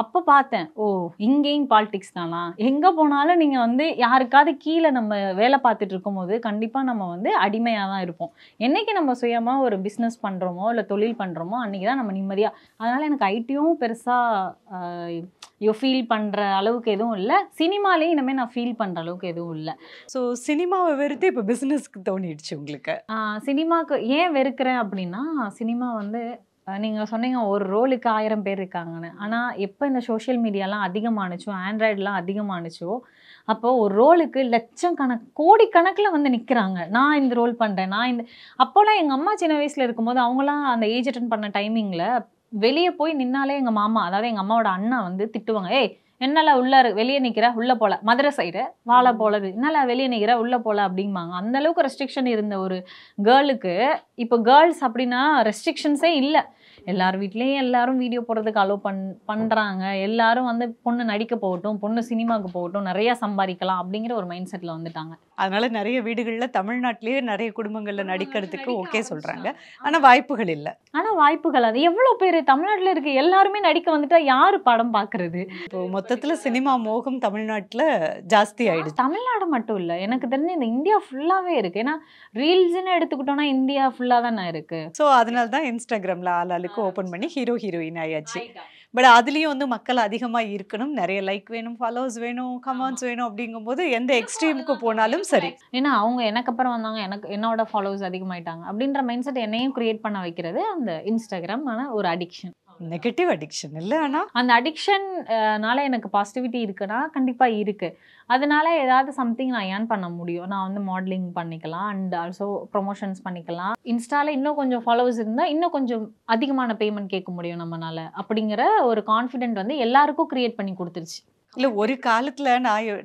அப்போ பார்த்தேன், ஓ இங்கேயும் பாலிடிக்ஸ் தானா, எங்கே போனாலும் நீங்கள் வந்து யாருக்காவது கீழே நம்ம வேலை பார்த்துட்டு இருக்கும்போது கண்டிப்பாக நம்ம வந்து அடிமையாக தான் இருப்போம். என்றைக்கு நம்ம சுயமாக ஒரு பிஸ்னஸ் பண்ணுறோமோ இல்லை தொழில் பண்ணுறோமோ அன்றைக்கி தான் நம்ம நிம்மதியாக. அதனால் எனக்கு ஐடியும் பெருசாக ஃபீல் பண்ணுற அளவுக்கு எதுவும் இல்லை. சினிமாலேயும் இனிமேல் நான் ஃபீல் பண்ணுற அளவுக்கு எதுவும் இல்லை. ஸோ சினிமாவை வெறுத்து இப்போ பிஸ்னஸ்க்கு தோணிடுச்சு உங்களுக்கு? சினிமாவுக்கு ஏன் வெறுக்கிறேன் அப்படின்னா, சினிமா வந்து நீங்கள் சொன்னீங்க ஒரு ரோலுக்கு 1000 பேர் இருக்காங்கன்னு. ஆனால் எப்போ இந்த சோஷியல் மீடியாலாம் அதிகமானுச்சோ, ஆண்ட்ராய்டெலாம் அதிகமானுச்சோ, அப்போது ஒரு ரோலுக்கு கோடிக்கணக்கில் வந்து நிற்கிறாங்க. நான் இந்த ரோல் பண்ணுறேன், அப்போலாம் எங்கள் அம்மா சின்ன வயசில் இருக்கும்போது அவங்களாம் அந்த ஏஜ் அட்டன் பண்ண டைமிங்கில் வெளியே போய் நின்னாலே எங்கள் மாமா, அதாவது எங்கள் அம்மாவோட அண்ணா வந்து திட்டுவாங்க, ஏய் என்னால வெளியே நிற்கிற உள்ள போல, மதுரை சைடு வாழை போலது, என்னால வெளியே நிற்கிற உள்ள போல அப்படிம்பாங்க. அந்த அளவுக்கு ரெஸ்ட்ரிக்ஷன் இருந்த ஒரு கேர்ளுக்கு இப்போ கேர்ள்ஸ் அப்படின்னா ரெஸ்ட்ரிக்ஷன்ஸே இல்லை. எல்லார் வீட்லேயும் எல்லாரும் வீடியோ போடுறதுக்கு அலோவ் பண்ணுறாங்க. எல்லாரும் வந்து பொண்ணு நடிக்க போகட்டும், பொண்ணு சினிமாவுக்கு போகட்டும், நிறையா சம்பாதிக்கலாம் அப்படிங்கிற ஒரு மைண்ட் செட்டில் வந்துட்டாங்க. அதனால நிறைய வீடுகளில் தமிழ்நாட்டிலேயே நிறைய குடும்பங்களில் நடிக்கிறதுக்கு ஓகே சொல்கிறாங்க. ஆனால் வாய்ப்புகள் இல்லை. அது எவ்வளோ பேர் தமிழ்நாட்டில் இருக்க எல்லாருமே நடிக்க வந்துட்டா யார் படம் பார்க்குறது? இப்போ மொத்தத்தில் சினிமா மோகம் தமிழ்நாட்டில் ஜாஸ்தி ஆயிடுச்சு. தமிழ்நாடு மட்டும் இல்லை, எனக்கு தெரிஞ்சு இந்த இந்தியா ஃபுல்லாகவே இருக்குது. ஏன்னா ரீல்ஸ்ன்னு எடுத்துக்கிட்டோன்னா இந்தியா ஃபுல்லாக தானே இருக்குது. ஸோ அதனால தான் இன்ஸ்டாகிராமில் ஆளாளுக்கு ஓப்பன் பண்ணி ஹீரோயின் ஆயாச்சு. பட் அதுலேயும் வந்து மக்கள் அதிகமாக இருக்கணும், நிறைய லைக் வேணும், ஃபாலோவர்ஸ் வேணும், கமெண்ட்ஸ் வேணும். அப்படிங்கும்போது எந்த எக்ஸ்ட்ரீமுக்கு போனாலும் சரி. ஏன்னா அவங்க எனக்கு அப்புறம் வந்தாங்க, என்னோட ஃபாலோவர்ஸ் அதிகமாயிட்டாங்க அப்படின்ற மைண்ட் செட் என்னையும் கிரியேட் பண்ண வைக்கிறது அந்த இன்ஸ்டாகிராம். ஆனால் ஒரு அடிக்ஷன், நெகட்டிவ் அடிக்ஷன் இல்லை. ஆனால் அந்த அடிக்ஷன்னால எனக்கு பாசிட்டிவிட்டி இருக்குன்னா கண்டிப்பாக இருக்குது. அதனால ஏதாவது சம்திங் நான் ஏர்ன் பண்ண முடியும். நான் வந்து மாடலிங் பண்ணிக்கலாம் அண்ட் ஆல்சோ ப்ரொமோஷன்ஸ் பண்ணிக்கலாம். இன்ஸ்டாவில் இன்னும் கொஞ்சம் ஃபாலோவர்ஸ் இருந்தால் இன்னும் கொஞ்சம் அதிகமான பேமெண்ட் கேட்க முடியும் நம்மளால அப்படிங்கிற ஒரு கான்ஃபிடென்ட் வந்து எல்லாருக்கும் கிரியேட் பண்ணி கொடுத்துருச்சு. இல்லை, ஒரு காலத்தில்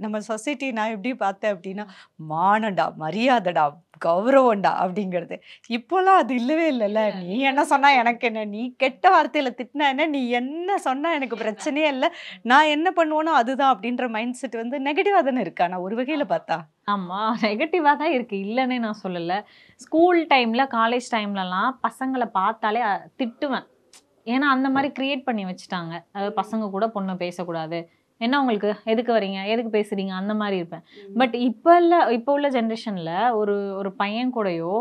நம்ம சொசைட்டி நான் எப்படி பார்த்தேன் அப்படின்னா, மானடா, மரியாதைடா, கௌரவம்டா அப்படிங்கிறது. இப்போலாம் அது இல்லவே இல்லைல்ல. நீ என்ன சொன்னா எனக்கு என்ன, நீ கெட்ட வார்த்தையில் திட்டினா என்ன, நீ என்ன சொன்னா எனக்கு பிரச்சனையே இல்லை, நான் என்ன பண்ணுவேனோ அதுதான் அப்படின்ற மைண்ட் செட் வந்து நெகட்டிவாக தானே இருக்கா? நான் ஒரு வகையில் பார்த்தா ஆமாம், நெகட்டிவாக தான் இருக்குது, இல்லைன்னே நான் சொல்லலை. ஸ்கூல் டைமில் காலேஜ் டைம்லலாம் பசங்களை பார்த்தாலே திட்டுவேன். ஏன்னா அந்த மாதிரி கிரியேட் பண்ணி வச்சுட்டாங்க. அதாவது பசங்க கூட பொண்ணு பேசக்கூடாது, என்ன உங்களுக்கு, எதுக்கு வரீங்க, எதுக்கு பேசுறீங்க, அந்த மாதிரி இருப்பேன். பட் இப்போ உள்ள ஜென்ரேஷனில் ஒரு பையன் கூடயோ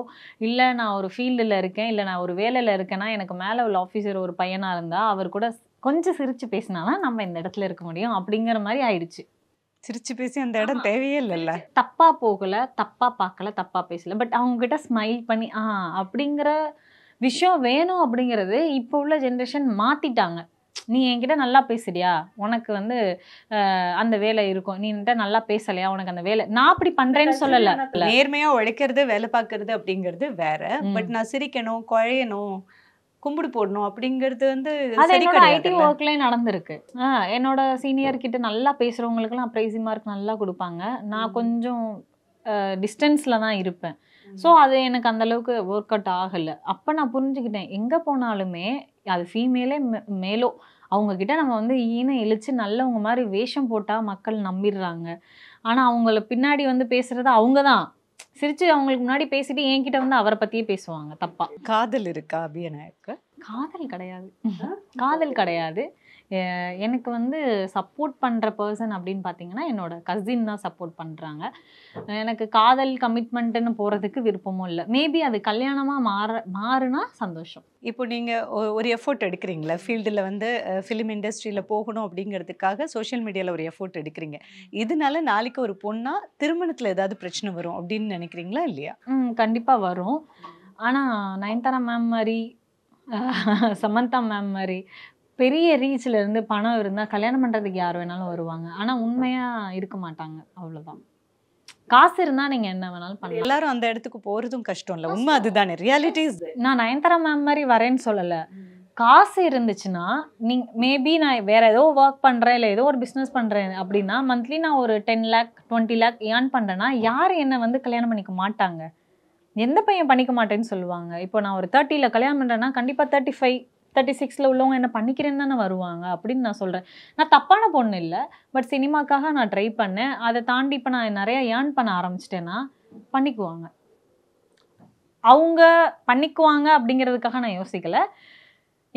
இல்லை நான் ஒரு ஃபீல்டில் இருக்கேன், இல்லை நான் ஒரு வேலையில் இருக்கேன்னா எனக்கு மேலே உள்ள ஆஃபீஸர் ஒரு பையனாக இருந்தால் அவர் கூட கொஞ்சம் சிரித்து பேசினாதான் நம்ம இந்த இடத்துல இருக்க முடியும் அப்படிங்கிற மாதிரி ஆயிடுச்சு. சிரிச்சு பேசி அந்த இடம் தேவையே இல்லைல்ல. தப்பாக போகலை, தப்பாக பார்க்கல, தப்பாக பேசலை, பட் அவங்ககிட்ட ஸ்மைல் பண்ணி அப்படிங்கிற விஷயம் வேணும் அப்படிங்கிறது இப்போ உள்ள ஜென்ரேஷன் மாற்றிட்டாங்க. நீ என்கிட்ட நல்லா பேசுறியா, உனக்கு வந்து அந்த வேலை இருக்கும், நீ என்கிட்ட நல்லா பேசலையா, உனக்கு அந்த வேலை, நான் அப்படி பண்றேன்னு சொல்லல. நேர்மையா உழைக்கிறது, வேலை பார்க்கறது அப்படிங்கிறது வேற. பட் நான் சிரிக்கணும், குழையணும், கும்பிடு போடணும் அப்படிங்கிறது வந்து அது என்னோட ஐடி ஒர்க்லயும் நடந்திருக்கு. என்னோட சீனியர் கிட்ட நல்லா பேசுறவங்களுக்குலாம் அப்ரைசிங் மார்க் நல்லா கொடுப்பாங்க. நான் கொஞ்சம் டிஸ்டன்ஸ்ல தான் இருப்பேன். ஸோ அது எனக்கு அந்த அளவுக்கு ஒர்க் அவுட் ஆகலை. அப்போ நான் புரிஞ்சுக்கிட்டேன், எங்கே போனாலுமே அது ஃபீமேலே மேலோ அவங்கக்கிட்ட நம்ம வந்து ஈனை இழிச்சு நல்லவங்க மாதிரி வேஷம் போட்டால் மக்கள் நம்பிடுறாங்க. ஆனால் அவங்கள பின்னாடி வந்து பேசுகிறது அவங்க தான் சிரிச்சு அவங்களுக்கு முன்னாடி பேசிட்டு என்கிட்ட வந்து அவரை பற்றியே பேசுவாங்க தப்பா. காதல் இருக்கா அபிநயாக்கு? காதல் கிடையாது, காதல் கிடையாது. எனக்கு வந்து சப்போர்ட் பண்ணுற பர்சன் அப்படின்னு பார்த்தீங்கன்னா என்னோட கசின் தான் சப்போர்ட் பண்ணுறாங்க. எனக்கு காதல் கமிட்மெண்ட்டுன்னு போகிறதுக்கு விருப்பமும் இல்லை. மேபி அது கல்யாணமாக மாறுனா சந்தோஷம். இப்போ நீங்கள் ஒரு எஃபோர்ட் எடுக்கிறீங்களா ஃபீல்டில் வந்து ஃபிலிம் இண்டஸ்ட்ரியில் போகணும் அப்படிங்கிறதுக்காக சோஷியல் மீடியாவில் ஒரு எஃபோர்ட் எடுக்கிறீங்க. இதனால நாளைக்கு ஒரு பொண்ணா திருமணத்தில் ஏதாவது பிரச்சனை வரும் அப்படின்னு நினைக்கிறீங்களா இல்லையா? கண்டிப்பாக வரும். ஆனால் நயன்தாரா மேம் மாதிரி சமந்தா மேம் மாதிரி பெரிய ரீச்ல இருந்து பணம் இருந்தால் கல்யாணம் பண்ணுறதுக்கு யார் வேணாலும் வருவாங்க. ஆனால் உண்மையாக இருக்க மாட்டாங்க, அவ்வளோதான். காசு இருந்தால் நீங்கள் என்ன வேணாலும் பண்ணலாம். எல்லாரும் அந்த இடத்துக்கு போகிறதும் கஷ்டம் இல்லை, உண்மை அதுதானே, ரியாலிட்டிஸ். நான் நயன்தாரா மேம் மாதிரி வரேன்னு சொல்லலை. காசு இருந்துச்சுன்னா மேபி நான் வேற ஏதோ ஒர்க் பண்ணுறேன் இல்லை ஏதோ ஒரு பிஸ்னஸ் பண்ணுறேன் அப்படின்னா மந்த்லி நான் ஒரு 10 lakh 20 lakh ஏர்ன் பண்ணுறேன்னா யார் என்னை வந்து கல்யாணம் பண்ணிக்க மாட்டாங்க. எந்த பையன் பண்ணிக்க மாட்டேன்னு சொல்லுவாங்க. இப்போ நான் ஒரு 30ல் கல்யாணம் பண்ணுறேன்னா கண்டிப்பாக 35 36ல் உள்ளவங்க என்ன பண்ணிக்கிறேன்னு தானே வருவாங்க அப்படின்னு நான் சொல்கிறேன். நான் தப்பான பொண்ணு இல்லை, பட் சினிமாக்காக நான் ட்ரை பண்ணேன். அதை தாண்டி இப்போ நான் நிறையா ஏர்ன் பண்ண ஆரம்பிச்சிட்டேன்னா பண்ணிக்குவாங்க. அவங்க பண்ணிக்குவாங்க அப்படிங்கிறதுக்காக நான் யோசிக்கலை.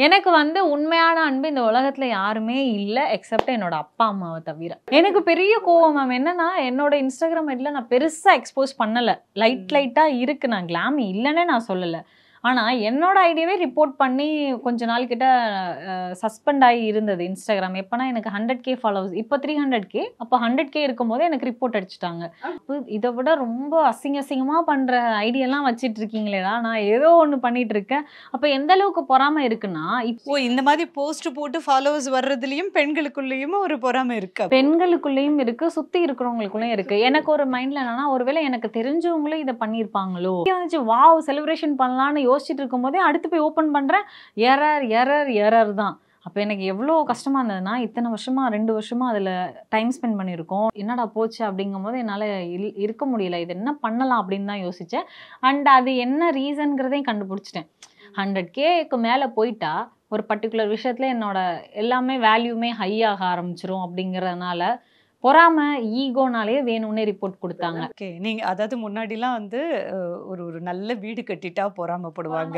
எனக்கு வந்து உண்மையான அன்பு இந்த உலகத்தில் யாருமே இல்லை எக்ஸப்ட் என்னோட அப்பா அம்மாவை தவிர. எனக்கு பெரிய கோவம் மேம் என்னன்னா என்னோட இன்ஸ்டாகிராம் ஐடியில் நான் பெருசாக எக்ஸ்போஸ் பண்ணலை. லைட்டாக இருக்குது, நான் கிளாம் இல்லைன்னே நான் சொல்லலை. ஆனால் என்னோட ஐடியாவே ரிப்போர்ட் பண்ணி கொஞ்ச நாள் கிட்ட சஸ்பெண்ட் ஆகி இருந்தது இன்ஸ்டாகிராம். எப்போனா எனக்கு 100K ஃபாலோவர்ஸ், இப்போ 300K, அப்போ 100K இருக்கும்போது எனக்கு ரிப்போர்ட் அடிச்சிட்டாங்க. இதை விட ரொம்ப அசிங்கமாக பண்ணுற ஐடியெல்லாம் வச்சிட்டு இருக்கீங்களேடா, நான் ஏதோ ஒன்று பண்ணிட்டு இருக்கேன். அப்போ எந்த அளவுக்கு பொறாமை இருக்குன்னா, இப்போ இந்த மாதிரி போஸ்ட் போட்டு ஃபாலோவர்ஸ் வர்றதுலையும் பெண்களுக்குள்ளேயும் ஒரு பொறாமை இருக்கு. பெண்களுக்குள்ளேயும் இருக்கு, சுற்றி இருக்கிறவங்களுக்குள்ளேயும் இருக்கு. எனக்கு ஒரு மைண்டில் என்னன்னா, ஒருவேளை எனக்கு தெரிஞ்சவங்களும் இதை பண்ணியிருப்பாங்களோ, வாவ் செலிப்ரேஷன் பண்ணலான்னு யோசிச்சுட்டு இருக்கும்போதே அடுத்து போய் ஓப்பன் பண்ணுறேன், எரர் தான். அப்போ எனக்கு எவ்வளோ கஷ்டமாக இருந்ததுன்னா, இத்தனை வருஷமாக 2 வருஷமாக அதில் டைம் ஸ்பெண்ட் பண்ணியிருக்கோம், என்னடா போச்சு அப்படிங்கும்போது என்னால் இருக்க முடியல, இது என்ன பண்ணலாம் அப்படின்னு தான் யோசித்தேன். அண்ட் அது என்ன ரீசன்கிறதையும் கண்டுபிடிச்சிட்டேன். 100Kக்கு மேலே போயிட்டா ஒரு பர்டிகுலர் விஷயத்தில் என்னோட எல்லாமே வேல்யூமே ஹை ஆக ஆரம்பிச்சிரும் அப்படிங்கிறதுனால பொறாம ஈகோனாலே வேணும்னே ரிப்போர்ட் கொடுத்தாங்க. ஓகே, நீங்க அதாவது முன்னாடிலாம் வந்து ஒரு நல்ல வீடு கட்டிட்டா பொறாமப்படுவாங்க,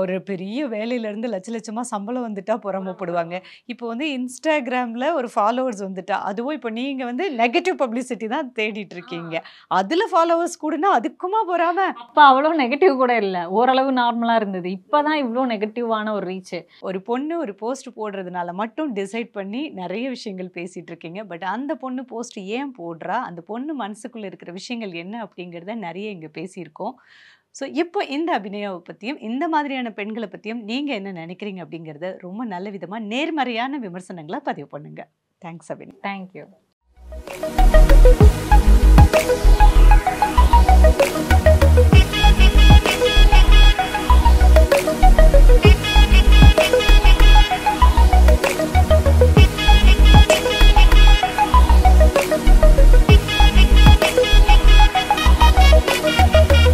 ஒரு பெரிய வேலையில இருந்து லட்சமா சம்பளம் வந்துட்டா பொறாமப்படுவாங்க. இப்போ வந்து இன்ஸ்டாகிராம்ல ஒரு ஃபாலோவர்ஸ் வந்துட்டா, அதுவும் இப்போ நீங்க வந்து நெகட்டிவ் பப்ளிசிட்டி தான் தேடிட்டு இருக்கீங்க, அதுல ஃபாலோவர்ஸ் கூடனா அதுக்குமா பொறாம? அப்போ அவ்வளோ நெகட்டிவ் கூட இல்லை, ஓரளவு நார்மலா இருந்தது. இப்போதான் இவ்வளோ நெகட்டிவான ஒரு ரீச். ஒரு பொண்ணு ஒரு போஸ்ட் போடுறதுனால மட்டும் டிசைட் பண்ணி நிறைய விஷயங்கள் பேசிட்டு இருக்கீங்க. பட் அந்த பொண்ணு போஸ்ட் ஏன் போடுறா, அந்த பொண்ணு மனசுக்குள்ள இருக்கிற விஷயங்கள் என்ன அப்படிங்கிறத நிறைய இங்க பேசியிருக்கோம். ஸோ இப்போ இந்த அபிநயாவை பற்றியும் இந்த மாதிரியான பெண்களை பற்றியும் நீங்கள் என்ன நினைக்கிறீங்க அப்படிங்கிறத ரொம்ப நல்ல விதமாக நேர்மறையான விமர்சனங்களை பதிவு பண்ணுங்க. தேங்க்ஸ் அபிநயா. தேங்க்யூ.